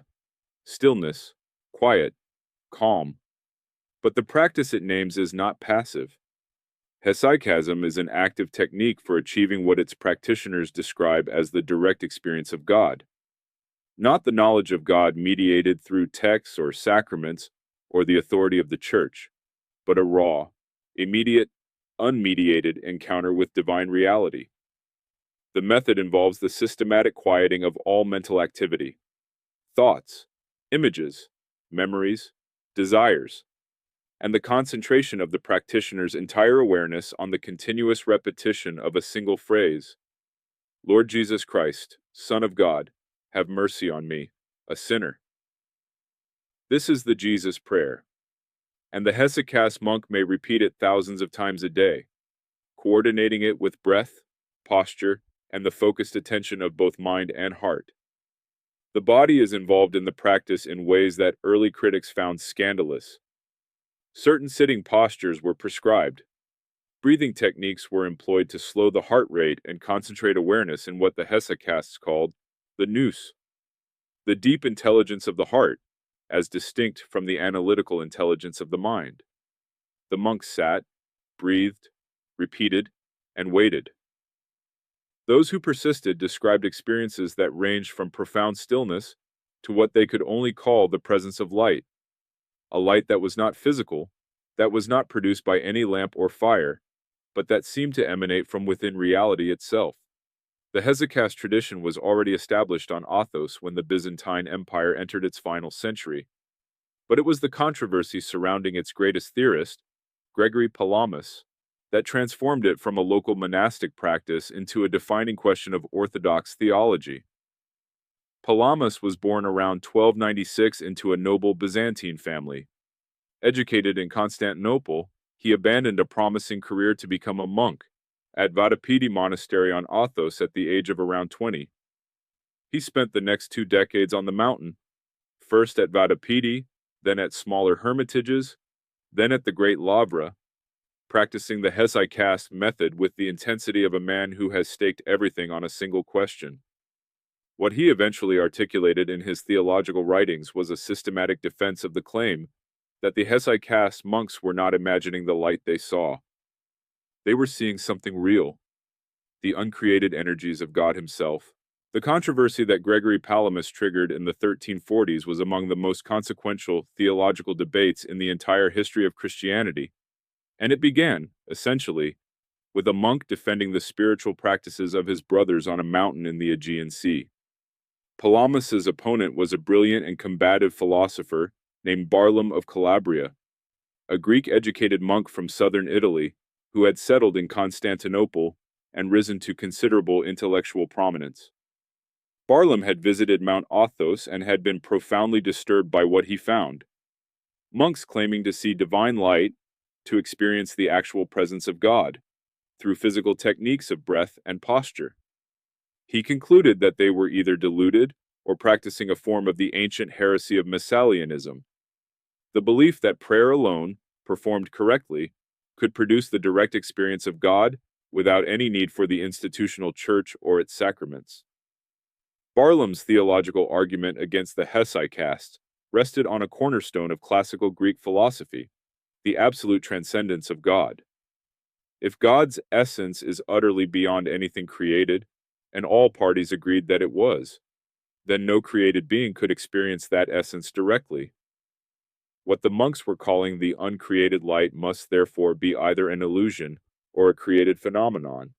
stillness, quiet, calm. But the practice it names is not passive. Hesychasm is an active technique for achieving what its practitioners describe as the direct experience of God. Not the knowledge of God mediated through texts or sacraments or the authority of the church, but a raw, immediate, unmediated encounter with divine reality. The method involves the systematic quieting of all mental activity, thoughts, images, memories, desires, and the concentration of the practitioner's entire awareness on the continuous repetition of a single phrase: Lord Jesus Christ, Son of God, have mercy on me, a sinner. This is the Jesus prayer, and the Hesychast monk may repeat it thousands of times a day, coordinating it with breath, posture, and the focused attention of both mind and heart. The body is involved in the practice in ways that early critics found scandalous. Certain sitting postures were prescribed. Breathing techniques were employed to slow the heart rate and concentrate awareness in what the Hesychasts called the nous, the deep intelligence of the heart, as distinct from the analytical intelligence of the mind. The monks sat, breathed, repeated, and waited. Those who persisted described experiences that ranged from profound stillness to what they could only call the presence of light, a light that was not physical, that was not produced by any lamp or fire, but that seemed to emanate from within reality itself. The Hesychast tradition was already established on Athos when the Byzantine Empire entered its final century, but it was the controversy surrounding its greatest theorist, Gregory Palamas, that transformed it from a local monastic practice into a defining question of orthodox theology. Palamas was born around 1296 into a noble Byzantine family. Educated in Constantinople, he abandoned a promising career to become a monk at Vadapiti Monastery on Athos at the age of around 20. He spent the next 2 decades on the mountain, first at Vadapiti, then at smaller hermitages, then at the Great Lavra, practicing the Hesychast method with the intensity of a man who has staked everything on a single question. What he eventually articulated in his theological writings was a systematic defense of the claim that the Hesychast monks were not imagining the light they saw. They were seeing something real, the uncreated energies of God himself. The controversy that Gregory Palamas triggered in the 1340s was among the most consequential theological debates in the entire history of Christianity, and it began, essentially, with a monk defending the spiritual practices of his brothers on a mountain in the Aegean Sea. Palamas's opponent was a brilliant and combative philosopher named Barlaam of Calabria, a Greek-educated monk from southern Italy who had settled in Constantinople and risen to considerable intellectual prominence. Barlaam had visited Mount Athos and had been profoundly disturbed by what he found. Monks claiming to see divine light, to experience the actual presence of God, through physical techniques of breath and posture. He concluded that they were either deluded or practicing a form of the ancient heresy of Messalianism, the belief that prayer alone, performed correctly, could produce the direct experience of God without any need for the institutional church or its sacraments. Barlaam's theological argument against the Hesychasts rested on a cornerstone of classical Greek philosophy, the absolute transcendence of God. If God's essence is utterly beyond anything created, and all parties agreed that it was, then no created being could experience that essence directly. What the monks were calling the uncreated light must therefore be either an illusion or a created phenomenon.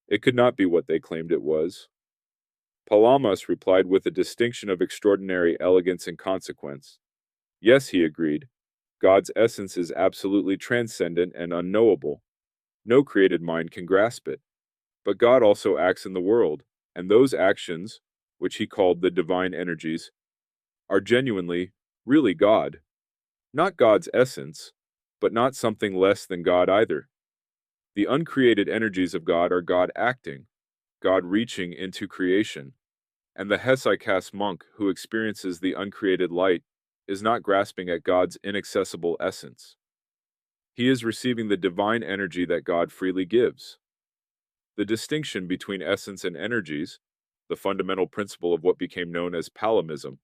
It could not be what they claimed it was. Palamas replied with a distinction of extraordinary elegance and consequence. Yes, he agreed, God's essence is absolutely transcendent and unknowable. No created mind can grasp it. But God also acts in the world, and those actions, which he called the divine energies, are genuinely, really God. Not God's essence, but not something less than God either. The uncreated energies of God are God acting, God reaching into creation, and the Hesychast monk who experiences the uncreated light is not grasping at God's inaccessible essence. He is receiving the divine energy that God freely gives. The distinction between essence and energies, the fundamental principle of what became known as Palamism,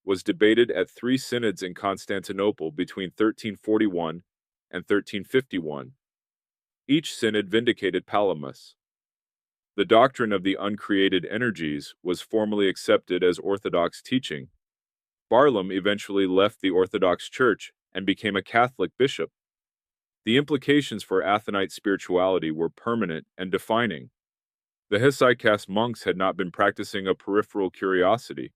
was debated at 3 synods in Constantinople between 1341 and 1351. Each synod vindicated Palamas. The doctrine of the uncreated energies was formally accepted as Orthodox teaching. Barlaam eventually left the Orthodox Church and became a Catholic bishop. The implications for Athonite spirituality were permanent and defining. The Hesychast monks had not been practicing a peripheral curiosity.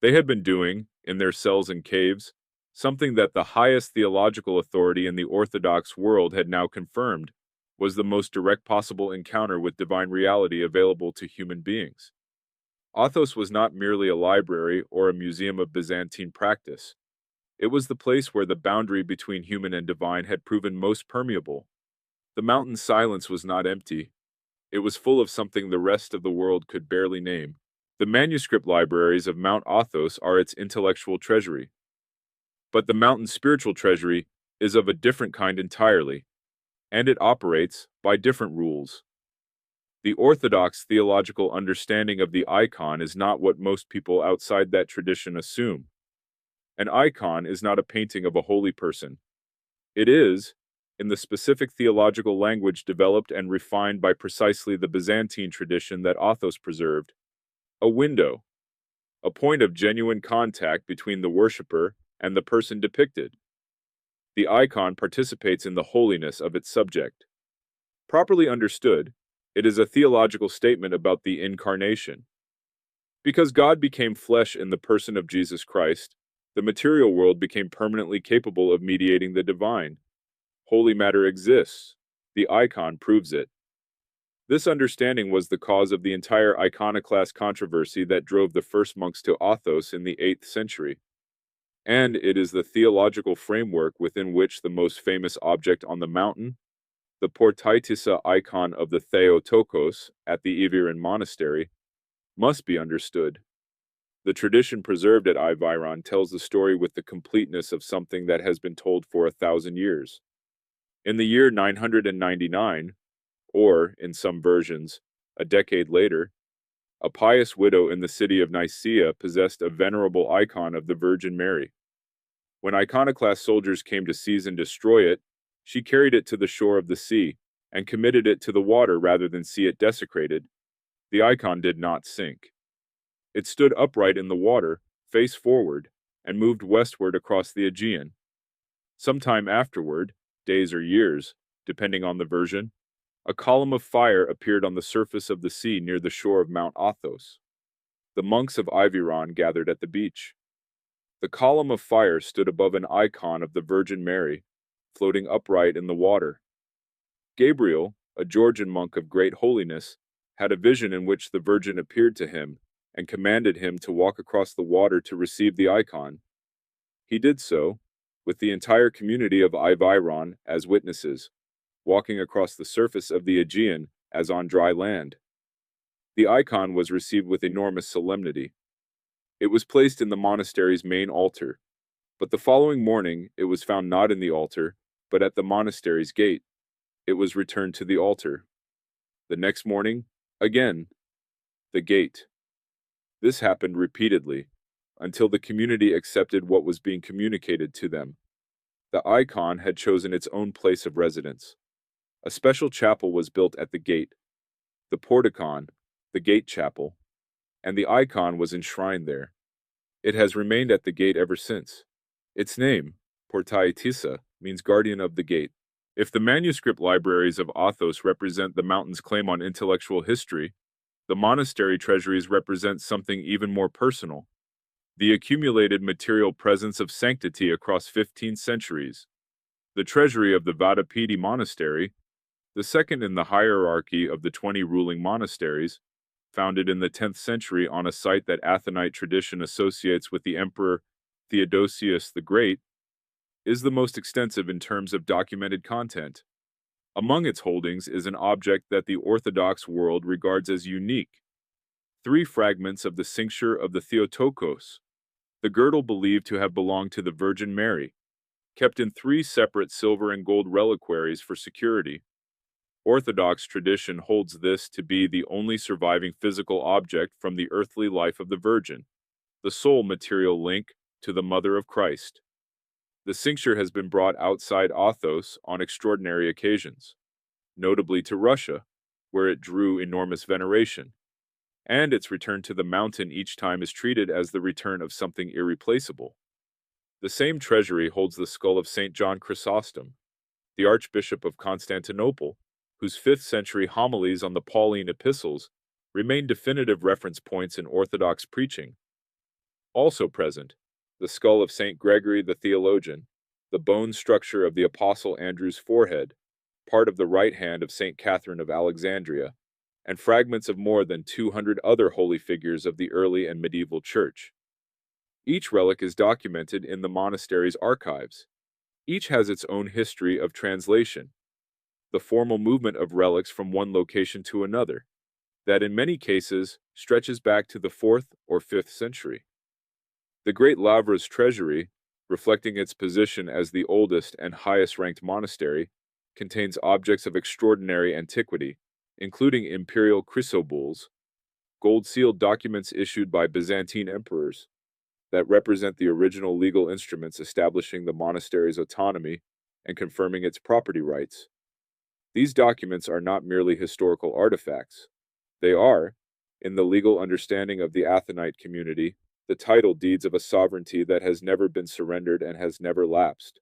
They had been doing, in their cells and caves, something that the highest theological authority in the Orthodox world had now confirmed was the most direct possible encounter with divine reality available to human beings. Athos was not merely a library or a museum of Byzantine practice. It was the place where the boundary between human and divine had proven most permeable. The mountain's silence was not empty. It was full of something the rest of the world could barely name. The manuscript libraries of Mount Athos are its intellectual treasury. But the mountain's spiritual treasury is of a different kind entirely, and it operates by different rules. The orthodox theological understanding of the icon is not what most people outside that tradition assume. An icon is not a painting of a holy person. It is, in the specific theological language developed and refined by precisely the Byzantine tradition that Athos preserved, a window, a point of genuine contact between the worshipper and the person depicted. The icon participates in the holiness of its subject. Properly understood, it is a theological statement about the incarnation. Because God became flesh in the person of Jesus Christ, the material world became permanently capable of mediating the divine. Holy matter exists. The icon proves it. This understanding was the cause of the entire iconoclast controversy that drove the first monks to Athos in the 8th century. And it is the theological framework within which the most famous object on the mountain, the Portaitissa icon of the Theotokos at the Iviran monastery, must be understood. The tradition preserved at Iviran tells the story with the completeness of something that has been told for 1,000 years. In the year 999, or, in some versions, a decade later, a pious widow in the city of Nicaea possessed a venerable icon of the Virgin Mary. When iconoclast soldiers came to seize and destroy it, she carried it to the shore of the sea and committed it to the water rather than see it desecrated. The icon did not sink. It stood upright in the water, face forward, and moved westward across the Aegean. Some time afterward, days or years, depending on the version, a column of fire appeared on the surface of the sea near the shore of Mount Athos. The monks of Iviran gathered at the beach. The column of fire stood above an icon of the Virgin Mary, floating upright in the water. Gabriel, a Georgian monk of great holiness, had a vision in which the Virgin appeared to him and commanded him to walk across the water to receive the icon. He did so, with the entire community of Iviran as witnesses, walking across the surface of the Aegean as on dry land. The icon was received with enormous solemnity. It was placed in the monastery's main altar, but the following morning it was found not in the altar, but at the monastery's gate. It was returned to the altar. The next morning, again, the gate. This happened repeatedly, until the community accepted what was being communicated to them. The icon had chosen its own place of residence. A special chapel was built at the gate, the porticon, the gate chapel, and the icon was enshrined there. It has remained at the gate ever since. Its name, Portaitissa, means guardian of the gate. If the manuscript libraries of Athos represent the mountain's claim on intellectual history, the monastery treasuries represent something even more personal: the accumulated material presence of sanctity across 15 centuries. The treasury of the Vadapiti monastery, the second in the hierarchy of the 20 ruling monasteries, founded in the 10th century on a site that Athonite tradition associates with the Emperor Theodosius the Great, is the most extensive in terms of documented content. Among its holdings is an object that the Orthodox world regards as unique: 3 fragments of the cincture of the Theotokos, the girdle believed to have belonged to the Virgin Mary, kept in 3 separate silver and gold reliquaries for security. Orthodox tradition holds this to be the only surviving physical object from the earthly life of the Virgin, the sole material link to the Mother of Christ. The cincture has been brought outside Athos on extraordinary occasions, notably to Russia, where it drew enormous veneration, and its return to the mountain each time is treated as the return of something irreplaceable. The same treasury holds the skull of St. John Chrysostom, the Archbishop of Constantinople, whose 5th century homilies on the Pauline epistles remain definitive reference points in Orthodox preaching. Also present, the skull of St. Gregory the Theologian, the bone structure of the Apostle Andrew's forehead, part of the right hand of St. Catherine of Alexandria, and fragments of more than 200 other holy figures of the early and medieval church. Each relic is documented in the monastery's archives. Each has its own history of translation, the formal movement of relics from one location to another, that in many cases stretches back to the 4th or 5th century. The Great Lavra's treasury, reflecting its position as the oldest and highest-ranked monastery, contains objects of extraordinary antiquity, including imperial chrysobuls, gold-sealed documents issued by Byzantine emperors, that represent the original legal instruments establishing the monastery's autonomy and confirming its property rights. These documents are not merely historical artifacts. They are, in the legal understanding of the Athonite community, the title deeds of a sovereignty that has never been surrendered and has never lapsed.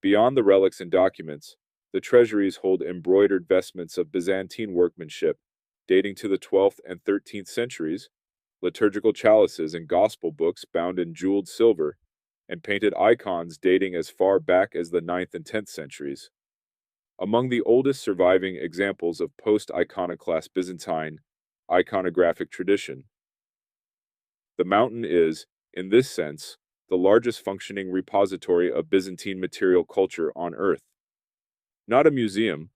Beyond the relics and documents, the treasuries hold embroidered vestments of Byzantine workmanship dating to the 12th and 13th centuries, liturgical chalices and gospel books bound in jeweled silver, and painted icons dating as far back as the 9th and 10th centuries. Among the oldest surviving examples of post-iconoclast Byzantine iconographic tradition, the mountain is, in this sense, the largest functioning repository of Byzantine material culture on Earth. Not a museum,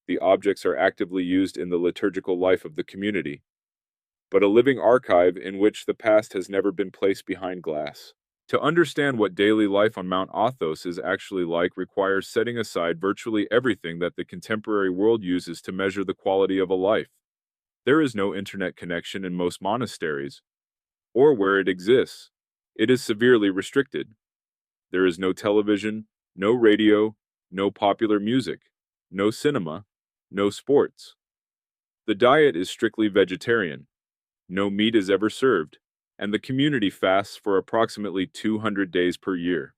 the objects are actively used in the liturgical life of the community, but a living archive in which the past has never been placed behind glass. To understand what daily life on Mount Athos is actually like requires setting aside virtually everything that the contemporary world uses to measure the quality of a life. There is no internet connection in most monasteries, or where it exists, it is severely restricted. There is no television, no radio, no popular music, no cinema, no sports. The diet is strictly vegetarian. No meat is ever served, and the community fasts for approximately 200 days per year.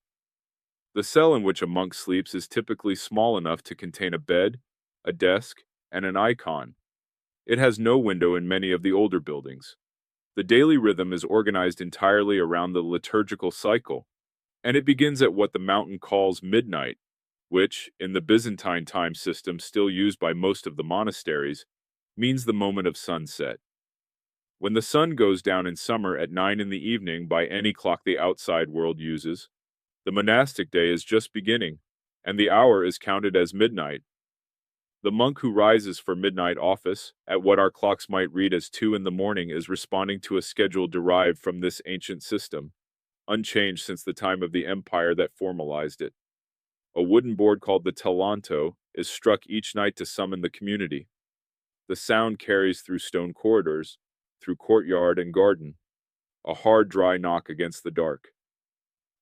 The cell in which a monk sleeps is typically small enough to contain a bed, a desk, and an icon. It has no window in many of the older buildings. The daily rhythm is organized entirely around the liturgical cycle, and it begins at what the mountain calls midnight, which, in the Byzantine time system still used by most of the monasteries, means the moment of sunset. When the sun goes down in summer at 9 in the evening by any clock the outside world uses, the monastic day is just beginning, and the hour is counted as midnight. The monk who rises for midnight office, at what our clocks might read as 2 in the morning, is responding to a schedule derived from this ancient system, unchanged since the time of the empire that formalized it. A wooden board called the talanto is struck each night to summon the community. The sound carries through stone corridors, through courtyard and garden, a hard, dry knock against the dark.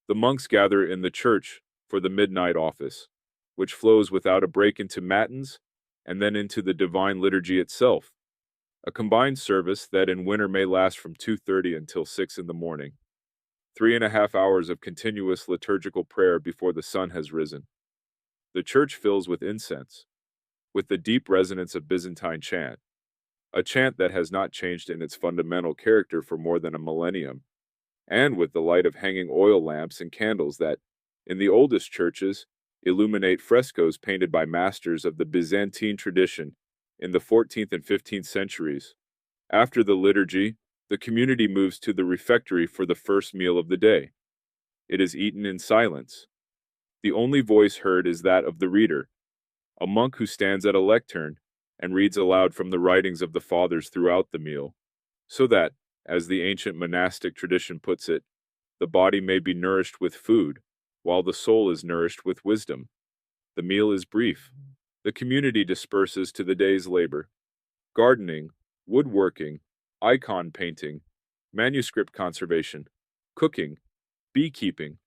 The monks gather in the church for the midnight office, which flows without a break into matins and then into the divine liturgy itself, a combined service that in winter may last from 2:30 until 6 in the morning. 3.5 hours of continuous liturgical prayer before the sun has risen. The church fills with incense, with the deep resonance of Byzantine chant, a chant that has not changed in its fundamental character for more than a millennium, and with the light of hanging oil lamps and candles that, in the oldest churches, illuminate frescoes painted by masters of the Byzantine tradition in the 14th and 15th centuries. After the liturgy, the community moves to the refectory for the first meal of the day. It is eaten in silence. The only voice heard is that of the reader, a monk who stands at a lectern and reads aloud from the writings of the fathers throughout the meal, so that, as the ancient monastic tradition puts it, the body may be nourished with food, while the soul is nourished with wisdom. The meal is brief. The community disperses to the day's labor: gardening, woodworking, icon painting, manuscript conservation, cooking, beekeeping,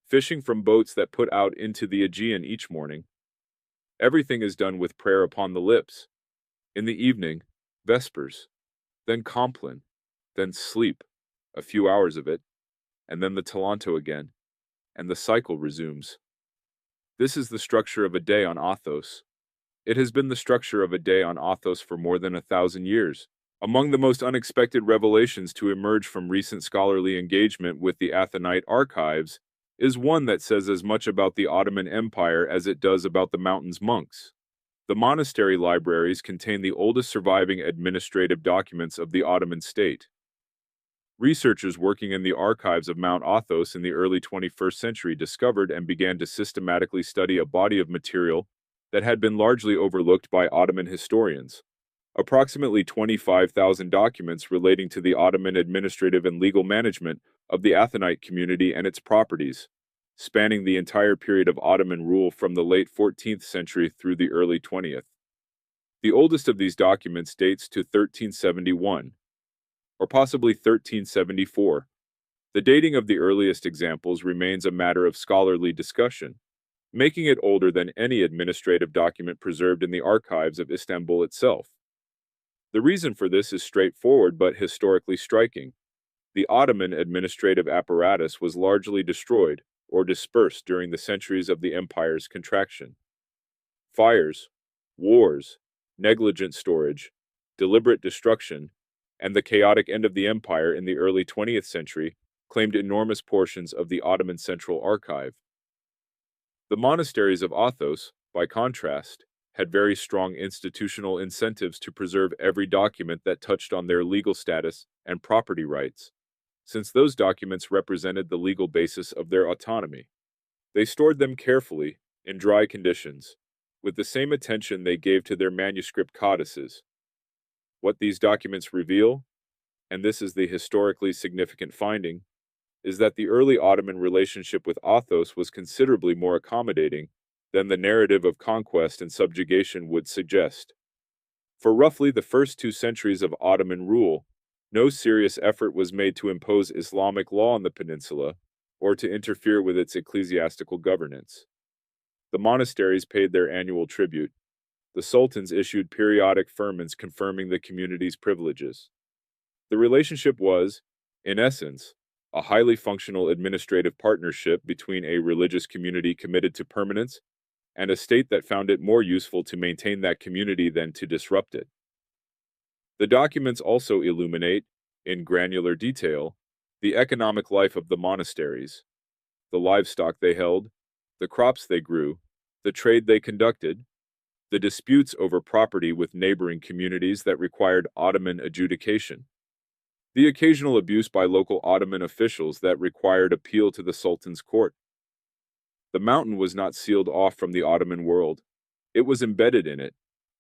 fishing from boats that put out into the Aegean each morning. Everything is done with prayer upon the lips. In the evening, vespers, then compline, then sleep, a few hours of it, and then the talanto again, and the cycle resumes. This is the structure of a day on Athos. It has been the structure of a day on Athos for more than 1,000 years. Among the most unexpected revelations to emerge from recent scholarly engagement with the Athonite archives is one that says as much about the Ottoman Empire as it does about the mountain's monks. The monastery libraries contain the oldest surviving administrative documents of the Ottoman state. Researchers working in the archives of Mount Athos in the early 21st century discovered and began to systematically study a body of material that had been largely overlooked by Ottoman historians. Approximately 25,000 documents relating to the Ottoman administrative and legal management of the Athonite community and its properties, spanning the entire period of Ottoman rule from the late 14th century through the early 20th. The oldest of these documents dates to 1371, or possibly 1374. The dating of the earliest examples remains a matter of scholarly discussion, making it older than any administrative document preserved in the archives of Istanbul itself. The reason for this is straightforward but historically striking. The Ottoman administrative apparatus was largely destroyed or dispersed during the centuries of the empire's contraction. Fires, wars, negligent storage, deliberate destruction, and the chaotic end of the empire in the early 20th century claimed enormous portions of the Ottoman Central Archive. The monasteries of Athos, by contrast, had very strong institutional incentives to preserve every document that touched on their legal status and property rights, since those documents represented the legal basis of their autonomy. They stored them carefully, in dry conditions, with the same attention they gave to their manuscript codices. What these documents reveal, and this is the historically significant finding, is that the early Ottoman relationship with Athos was considerably more accommodating than the narrative of conquest and subjugation would suggest. For roughly the first 2 centuries of Ottoman rule, no serious effort was made to impose Islamic law on the peninsula or to interfere with its ecclesiastical governance. The monasteries paid their annual tribute. The sultans issued periodic firmans confirming the community's privileges. The relationship was, in essence, a highly functional administrative partnership between a religious community committed to permanence and a state that found it more useful to maintain that community than to disrupt it. The documents also illuminate, in granular detail, the economic life of the monasteries, the livestock they held, the crops they grew, the trade they conducted, the disputes over property with neighboring communities that required Ottoman adjudication, the occasional abuse by local Ottoman officials that required appeal to the Sultan's court. The mountain was not sealed off from the Ottoman world. It was embedded in it,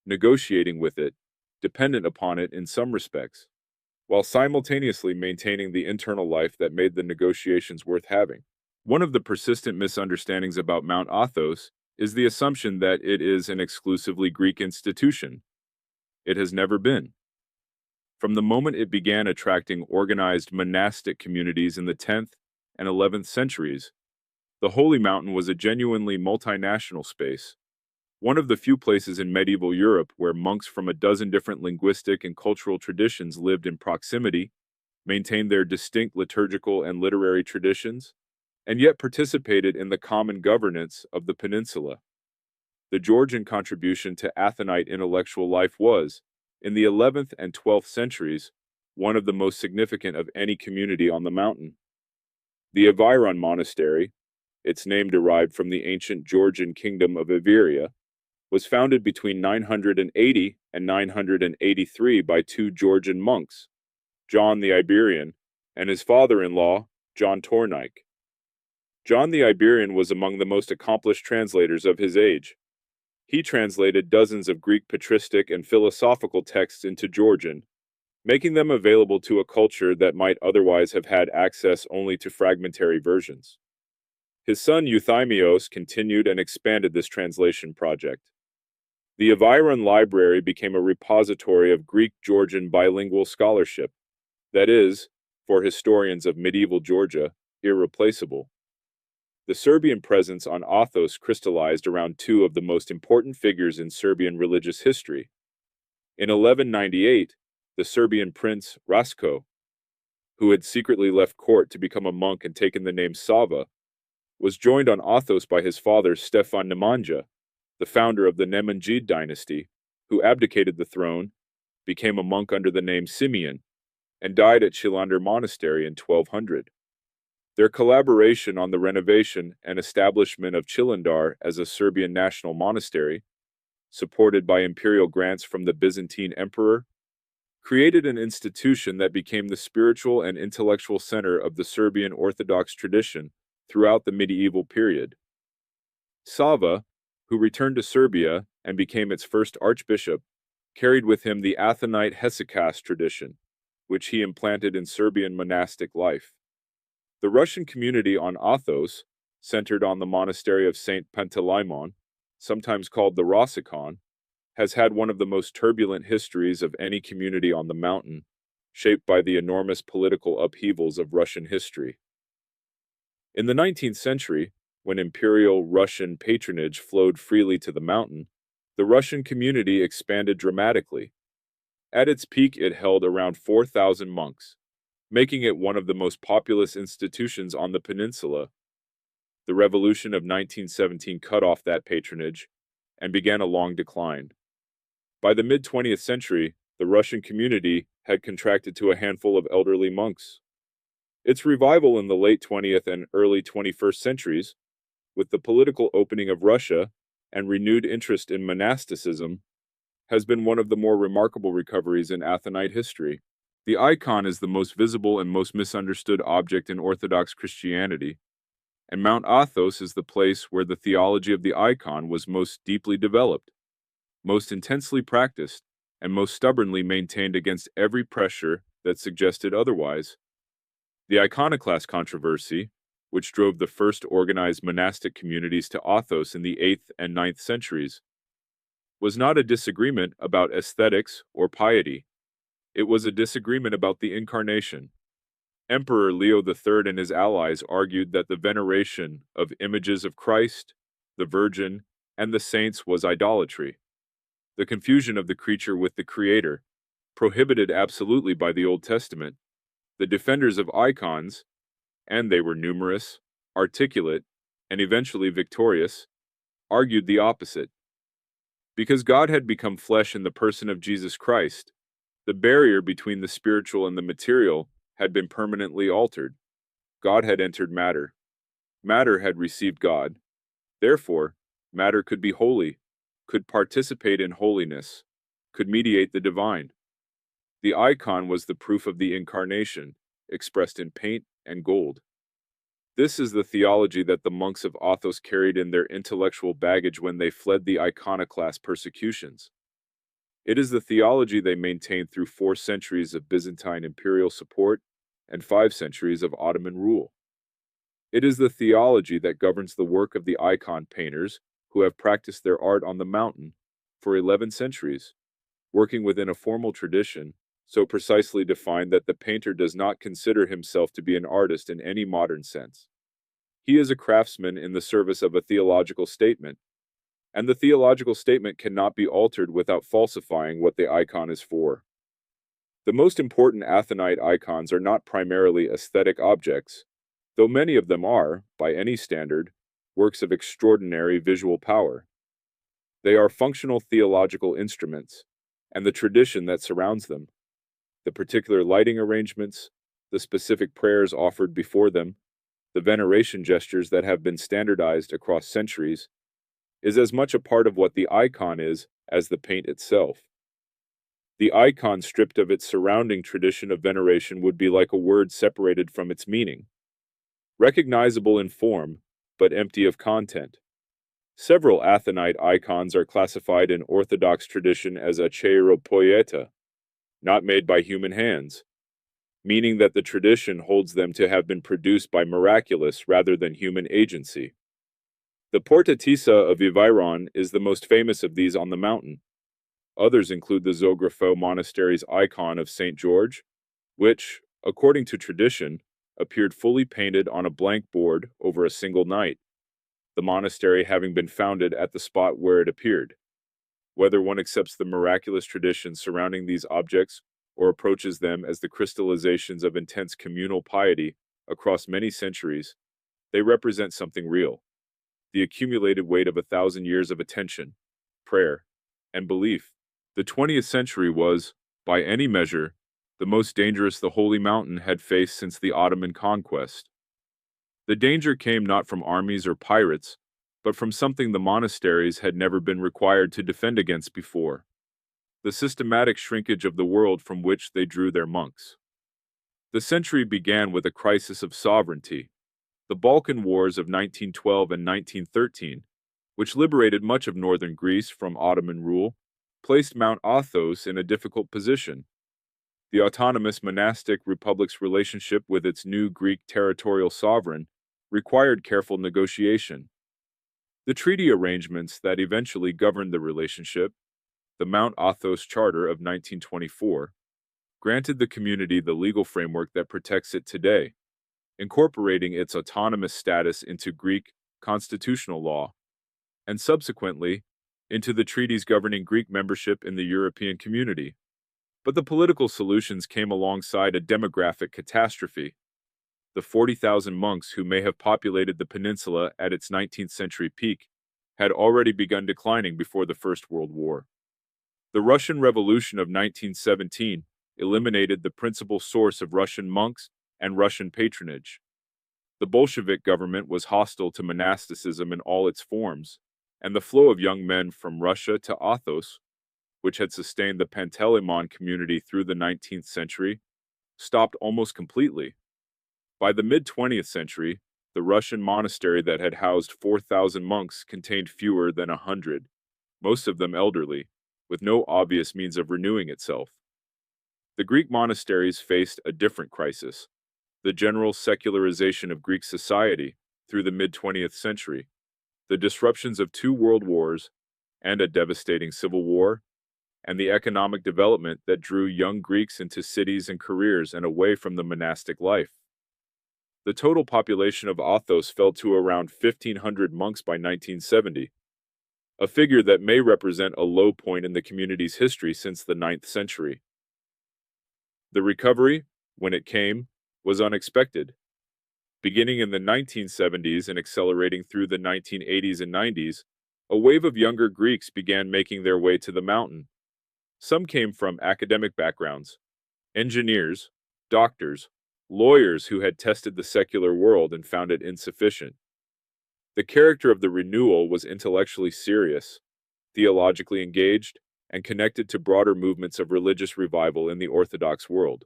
negotiating with it, dependent upon it in some respects, while simultaneously maintaining the internal life that made the negotiations worth having. One of the persistent misunderstandings about Mount Athos is the assumption that it is an exclusively Greek institution. It has never been. From the moment it began attracting organized monastic communities in the 10th and 11th centuries, the Holy Mountain was a genuinely multinational space, one of the few places in medieval Europe where monks from a dozen different linguistic and cultural traditions lived in proximity, maintained their distinct liturgical and literary traditions, and yet participated in the common governance of the peninsula. The Georgian contribution to Athonite intellectual life was, in the 11th and 12th centuries, one of the most significant of any community on the mountain. The Aviron Monastery, its name derived from the ancient Georgian kingdom of Iberia, was founded between 980 and 983 by 2 Georgian monks, John the Iberian and his father-in-law, John Tornike. John the Iberian was among the most accomplished translators of his age. He translated dozens of Greek patristic and philosophical texts into Georgian, making them available to a culture that might otherwise have had access only to fragmentary versions. His son Euthymios continued and expanded this translation project. The Aviron Library became a repository of Greek-Georgian bilingual scholarship, that is, for historians of medieval Georgia, irreplaceable. The Serbian presence on Athos crystallized around 2 of the most important figures in Serbian religious history. In 1198, the Serbian prince Rasko, who had secretly left court to become a monk and taken the name Sava, was joined on Athos by his father Stefan Nemanja, the founder of the Nemanjid dynasty, who abdicated the throne, became a monk under the name Simeon, and died at Chilander Monastery in 1200. Their collaboration on the renovation and establishment of Chilandar as a Serbian national monastery, supported by imperial grants from the Byzantine emperor, created an institution that became the spiritual and intellectual center of the Serbian Orthodox tradition throughout the medieval period. Sava, who returned to Serbia and became its first archbishop, carried with him the Athonite hesychast tradition, which he implanted in Serbian monastic life. The Russian community on Athos, centered on the monastery of Saint Panteleimon, sometimes called the Rosicon, has had one of the most turbulent histories of any community on the mountain, shaped by the enormous political upheavals of Russian history. In the 19th century, when imperial Russian patronage flowed freely to the mountain, the Russian community expanded dramatically. At its peak, it held around 4,000 monks, making it one of the most populous institutions on the peninsula. The revolution of 1917 cut off that patronage and began a long decline. By the mid-20th century, the Russian community had contracted to a handful of elderly monks. Its revival in the late 20th and early 21st centuries, with the political opening of Russia and renewed interest in monasticism, has been one of the more remarkable recoveries in Athonite history. The icon is the most visible and most misunderstood object in Orthodox Christianity, and Mount Athos is the place where the theology of the icon was most deeply developed, most intensely practiced, and most stubbornly maintained against every pressure that suggested otherwise. The iconoclast controversy, which drove the first organized monastic communities to Athos in the 8th and 9th centuries, was not a disagreement about aesthetics or piety. It was a disagreement about the incarnation. Emperor Leo III and his allies argued that the veneration of images of Christ, the Virgin, and the saints was idolatry. The confusion of the creature with the Creator, prohibited absolutely by the Old Testament. The defenders of icons, and they were numerous, articulate, and eventually victorious, argued the opposite. Because God had become flesh in the person of Jesus Christ, the barrier between the spiritual and the material had been permanently altered. God had entered matter. Matter had received God. Therefore, matter could be holy, could participate in holiness, could mediate the divine. The icon was the proof of the incarnation, expressed in paint and gold. This is the theology that the monks of Athos carried in their intellectual baggage when they fled the iconoclast persecutions. It is the theology they maintained through 4 centuries of Byzantine imperial support and 5 centuries of Ottoman rule. It is the theology that governs the work of the icon painters who have practiced their art on the mountain for 11 centuries, working within a formal tradition so precisely defined that the painter does not consider himself to be an artist in any modern sense. He is a craftsman in the service of a theological statement, and the theological statement cannot be altered without falsifying what the icon is for. The most important Athonite icons are not primarily aesthetic objects, though many of them are, by any standard, works of extraordinary visual power. They are functional theological instruments, and the tradition that surrounds them, the particular lighting arrangements, the specific prayers offered before them, the veneration gestures that have been standardized across centuries, is as much a part of what the icon is as the paint itself. The icon stripped of its surrounding tradition of veneration would be like a word separated from its meaning, recognizable in form, but empty of content. Several Athonite icons are classified in Orthodox tradition as acheiropoieta, not made by human hands, meaning that the tradition holds them to have been produced by miraculous rather than human agency. The Porta Tisa of Ivairon is the most famous of these on the mountain. Others include the Zografo Monastery's icon of St. George, which, according to tradition, appeared fully painted on a blank board over a single night, the monastery having been founded at the spot where it appeared. Whether one accepts the miraculous tradition surrounding these objects or approaches them as the crystallizations of intense communal piety across many centuries, they represent something real. The accumulated weight of 1,000 years of attention, prayer, and belief. The 20th century was, By any measure, the most dangerous the Holy Mountain had faced since the Ottoman conquest. The danger came not from armies or pirates, but from something the monasteries had never been required to defend against before: the systematic shrinkage of the world from which they drew their monks. The century began with a crisis of sovereignty. The Balkan Wars of 1912 and 1913, which liberated much of northern Greece from Ottoman rule, placed Mount Athos in a difficult position. The autonomous monastic republic's relationship with its new Greek territorial sovereign required careful negotiation. The treaty arrangements that eventually governed the relationship, the Mount Athos Charter of 1924, granted the community the legal framework that protects it today, incorporating its autonomous status into Greek constitutional law, and subsequently into the treaties governing Greek membership in the European community. But the political solutions came alongside a demographic catastrophe. The 40,000 monks who may have populated the peninsula at its 19th century peak had already begun declining before the First World War. The Russian Revolution of 1917 eliminated the principal source of Russian monks and Russian patronage. The Bolshevik government was hostile to monasticism in all its forms, and the flow of young men from Russia to Athos, which had sustained the Panteleimon community through the 19th century, stopped almost completely. By the mid-20th century, the Russian monastery that had housed 4,000 monks contained fewer than 100, most of them elderly, with no obvious means of renewing itself. The Greek monasteries faced a different crisis: the general secularization of Greek society through the mid-20th century, the disruptions of 2 world wars and a devastating civil war, and the economic development that drew young Greeks into cities and careers and away from the monastic life. The total population of Athos fell to around 1,500 monks by 1970, a figure that may represent a low point in the community's history since the 9th century. The recovery, when it came, was unexpected. Beginning in the 1970s and accelerating through the 1980s and 90s, a wave of younger Greeks began making their way to the mountain. Some came from academic backgrounds: engineers, doctors, lawyers who had tested the secular world and found it insufficient. The character of the renewal was intellectually serious, theologically engaged, and connected to broader movements of religious revival in the Orthodox world.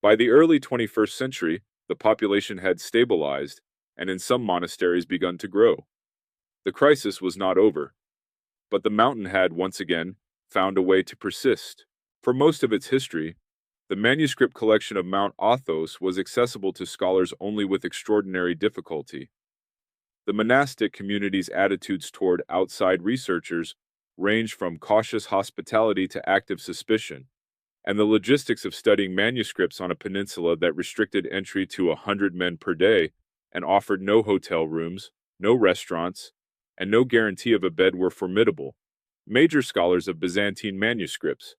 By the early 21st century, the population had stabilized, and in some monasteries begun to grow. The crisis was not over, but the mountain had once again found a way to persist. For most of its history, the manuscript collection of Mount Athos was accessible to scholars only with extraordinary difficulty. The monastic community's attitudes toward outside researchers ranged from cautious hospitality to active suspicion, and the logistics of studying manuscripts on a peninsula that restricted entry to 100 men per day and offered no hotel rooms, no restaurants, and no guarantee of a bed were formidable. Major scholars of Byzantine manuscripts,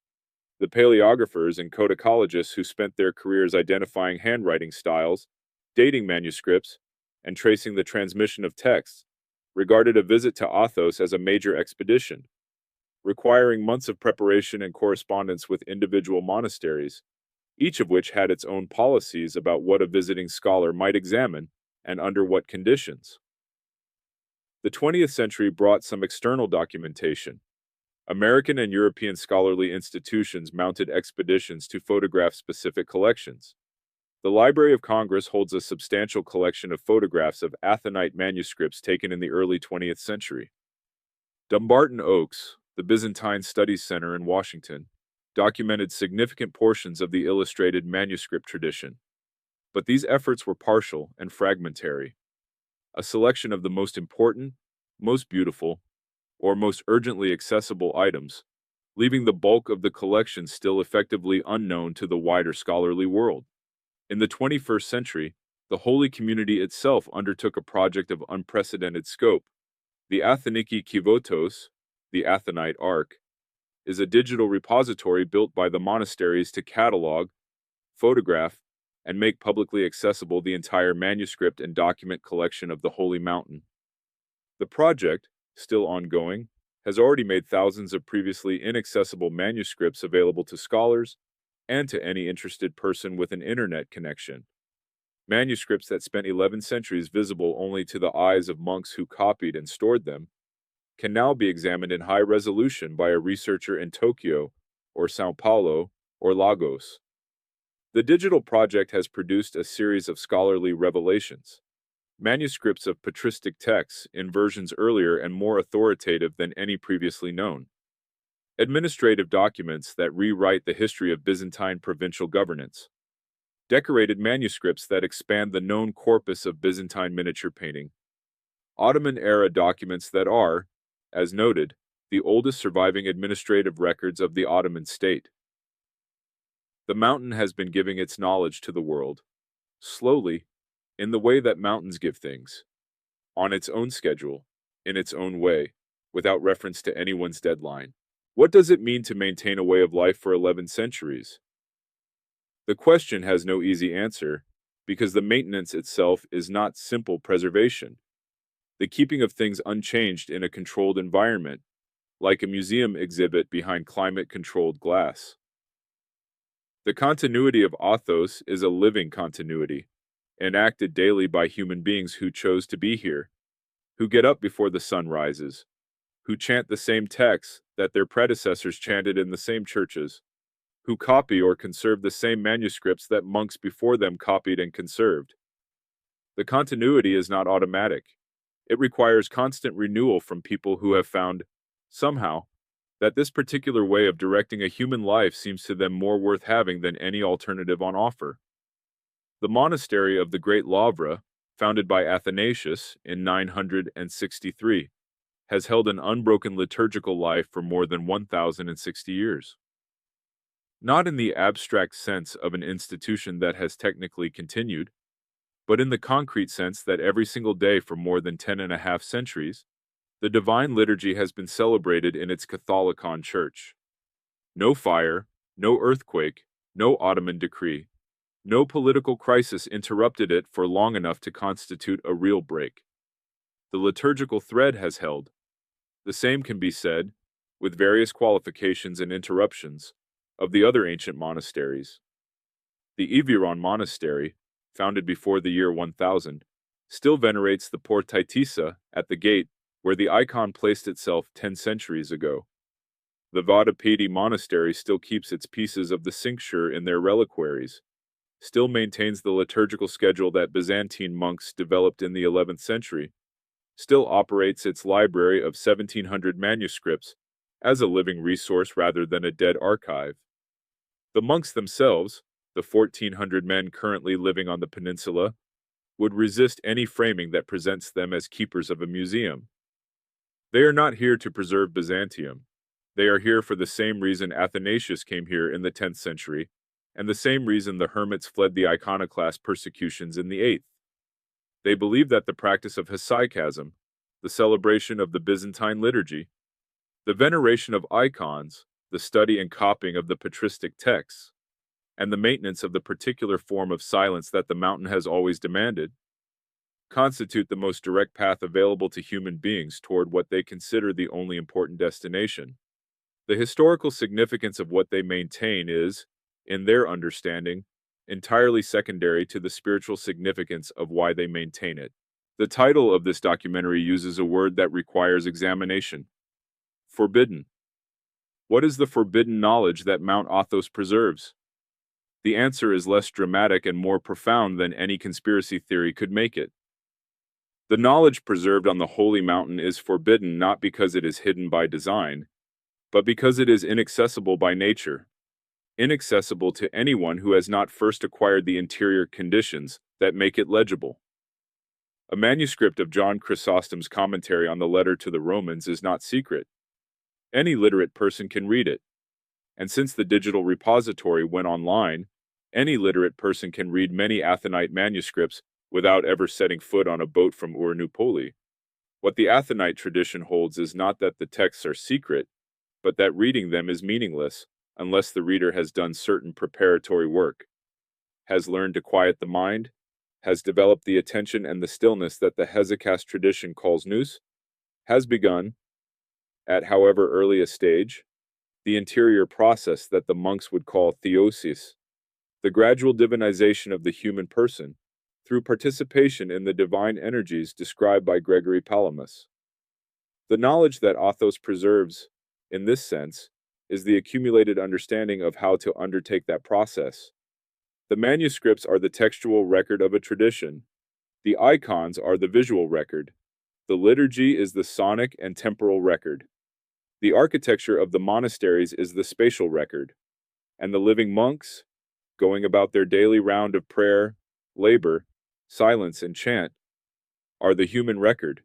the paleographers and codicologists who spent their careers identifying handwriting styles, dating manuscripts, and tracing the transmission of texts, regarded a visit to Athos as a major expedition, requiring months of preparation and correspondence with individual monasteries, each of which had its own policies about what a visiting scholar might examine and under what conditions. The 20th century brought some external documentation. American and European scholarly institutions mounted expeditions to photograph specific collections. The Library of Congress holds a substantial collection of photographs of Athonite manuscripts taken in the early 20th century. Dumbarton Oaks, the Byzantine Studies Center in Washington, documented significant portions of the illustrated manuscript tradition. But these efforts were partial and fragmentary. A selection of the most important, most beautiful, or most urgently accessible items, leaving the bulk of the collection still effectively unknown to the wider scholarly world. In the 21st century, the holy community itself undertook a project of unprecedented scope. The Athoniki Kivotos, the Athonite Ark, is a digital repository built by the monasteries to catalog, photograph, and make publicly accessible the entire manuscript and document collection of the Holy Mountain. The project, still ongoing, has already made thousands of previously inaccessible manuscripts available to scholars and to any interested person with an internet connection. Manuscripts that spent 11 centuries visible only to the eyes of monks who copied and stored them can now be examined in high resolution by a researcher in Tokyo or Sao Paulo or Lagos. The digital project has produced a series of scholarly revelations, manuscripts of patristic texts in versions earlier and more authoritative than any previously known, administrative documents that rewrite the history of Byzantine provincial governance, decorated manuscripts that expand the known corpus of Byzantine miniature painting, Ottoman-era documents that are, as noted, the oldest surviving administrative records of the Ottoman state. The mountain has been giving its knowledge to the world, slowly, in the way that mountains give things, on its own schedule, in its own way, without reference to anyone's deadline. What does it mean to maintain a way of life for 11 centuries? The question has no easy answer, because the maintenance itself is not simple preservation. The keeping of things unchanged in a controlled environment, like a museum exhibit behind climate-controlled glass. The continuity of Athos is a living continuity, enacted daily by human beings who chose to be here, who get up before the sun rises, who chant the same texts that their predecessors chanted in the same churches, who copy or conserve the same manuscripts that monks before them copied and conserved. The continuity is not automatic. It requires constant renewal from people who have found, somehow, that this particular way of directing a human life seems to them more worth having than any alternative on offer. The monastery of the Great Lavra, founded by Athanasius in 963, has held an unbroken liturgical life for more than 1,060 years. Not in the abstract sense of an institution that has technically continued, but in the concrete sense that every single day for more than 10.5 centuries, the Divine Liturgy has been celebrated in its Catholicon Church. No fire, no earthquake, no Ottoman decree, no political crisis interrupted it for long enough to constitute a real break. The liturgical thread has held. The same can be said, with various qualifications and interruptions, of the other ancient monasteries. The Iviron Monastery, founded before the year 1000, still venerates the Portaitissa at the gate where the icon placed itself 10 centuries ago. The Vadapedi Monastery still keeps its pieces of the cincture in their reliquaries, still maintains the liturgical schedule that Byzantine monks developed in the 11th century, still operates its library of 1,700 manuscripts as a living resource rather than a dead archive. The monks themselves, the 1,400 men currently living on the peninsula, would resist any framing that presents them as keepers of a museum. They are not here to preserve Byzantium. They are here for the same reason Athanasius came here in the 10th century, and the same reason the hermits fled the iconoclast persecutions in the 8th. They believe that the practice of hesychasm, the celebration of the Byzantine liturgy, the veneration of icons, the study and copying of the patristic texts, and the maintenance of the particular form of silence that the mountain has always demanded, constitute the most direct path available to human beings toward what they consider the only important destination. The historical significance of what they maintain is, in their understanding, entirely secondary to the spiritual significance of why they maintain it. The title of this documentary uses a word that requires examination: forbidden. What is the forbidden knowledge that Mount Athos preserves? The answer is less dramatic and more profound than any conspiracy theory could make it. The knowledge preserved on the holy mountain is forbidden not because it is hidden by design, but because it is inaccessible by nature, inaccessible to anyone who has not first acquired the interior conditions that make it legible. A manuscript of John Chrysostom's commentary on the letter to the Romans is not secret. Any literate person can read it. And since the digital repository went online, any literate person can read many Athonite manuscripts without ever setting foot on a boat from Ur-Nupoli. What the Athonite tradition holds is not that the texts are secret, but that reading them is meaningless unless the reader has done certain preparatory work, has learned to quiet the mind, has developed the attention and the stillness that the Hesychast tradition calls nous, has begun, At however early a stage, the interior process that the monks would call theosis, the gradual divinization of the human person, through participation in the divine energies described by Gregory Palamas. The knowledge that Athos preserves, in this sense, is the accumulated understanding of how to undertake that process. The manuscripts are the textual record of a tradition. The icons are the visual record. The liturgy is the sonic and temporal record. The architecture of the monasteries is the spatial record. And the living monks, going about their daily round of prayer, labor, silence, and chant, are the human record.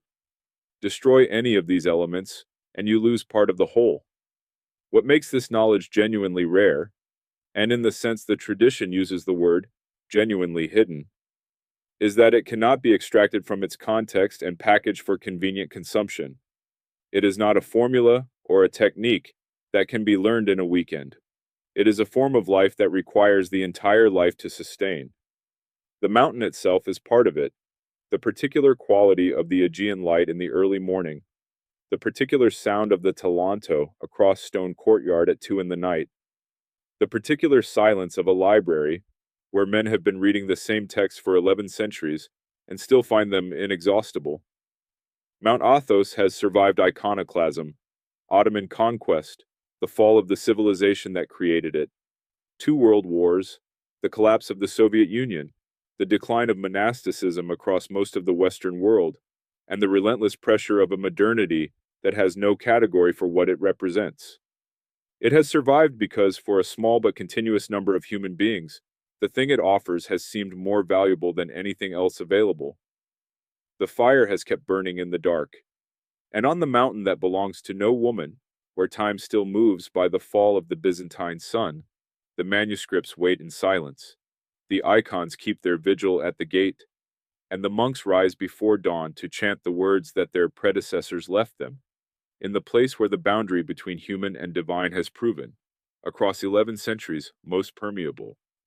Destroy any of these elements, and you lose part of the whole. What makes this knowledge genuinely rare, and in the sense the tradition uses the word, genuinely hidden, is that it cannot be extracted from its context and packaged for convenient consumption. It is not a formula or a technique that can be learned in a weekend. It is a form of life that requires the entire life to sustain. The mountain itself is part of it. The particular quality of the Aegean light in the early morning, the particular sound of the Talanto across Stone Courtyard at 2 in the night, the particular silence of a library where men have been reading the same text for 11 centuries and still find them inexhaustible. Mount Athos has survived iconoclasm, Ottoman conquest, the fall of the civilization that created it, 2 world wars, the collapse of the Soviet Union, the decline of monasticism across most of the Western world, and the relentless pressure of a modernity that has no category for what it represents. It has survived because, for a small but continuous number of human beings, the thing it offers has seemed more valuable than anything else available. The fire has kept burning in the dark. And on the mountain that belongs to no woman, where time still moves by the fall of the Byzantine sun, the manuscripts wait in silence. The icons keep their vigil at the gate, and the monks rise before dawn to chant the words that their predecessors left them, in the place where the boundary between human and divine has proven, across 11 centuries, most permeable.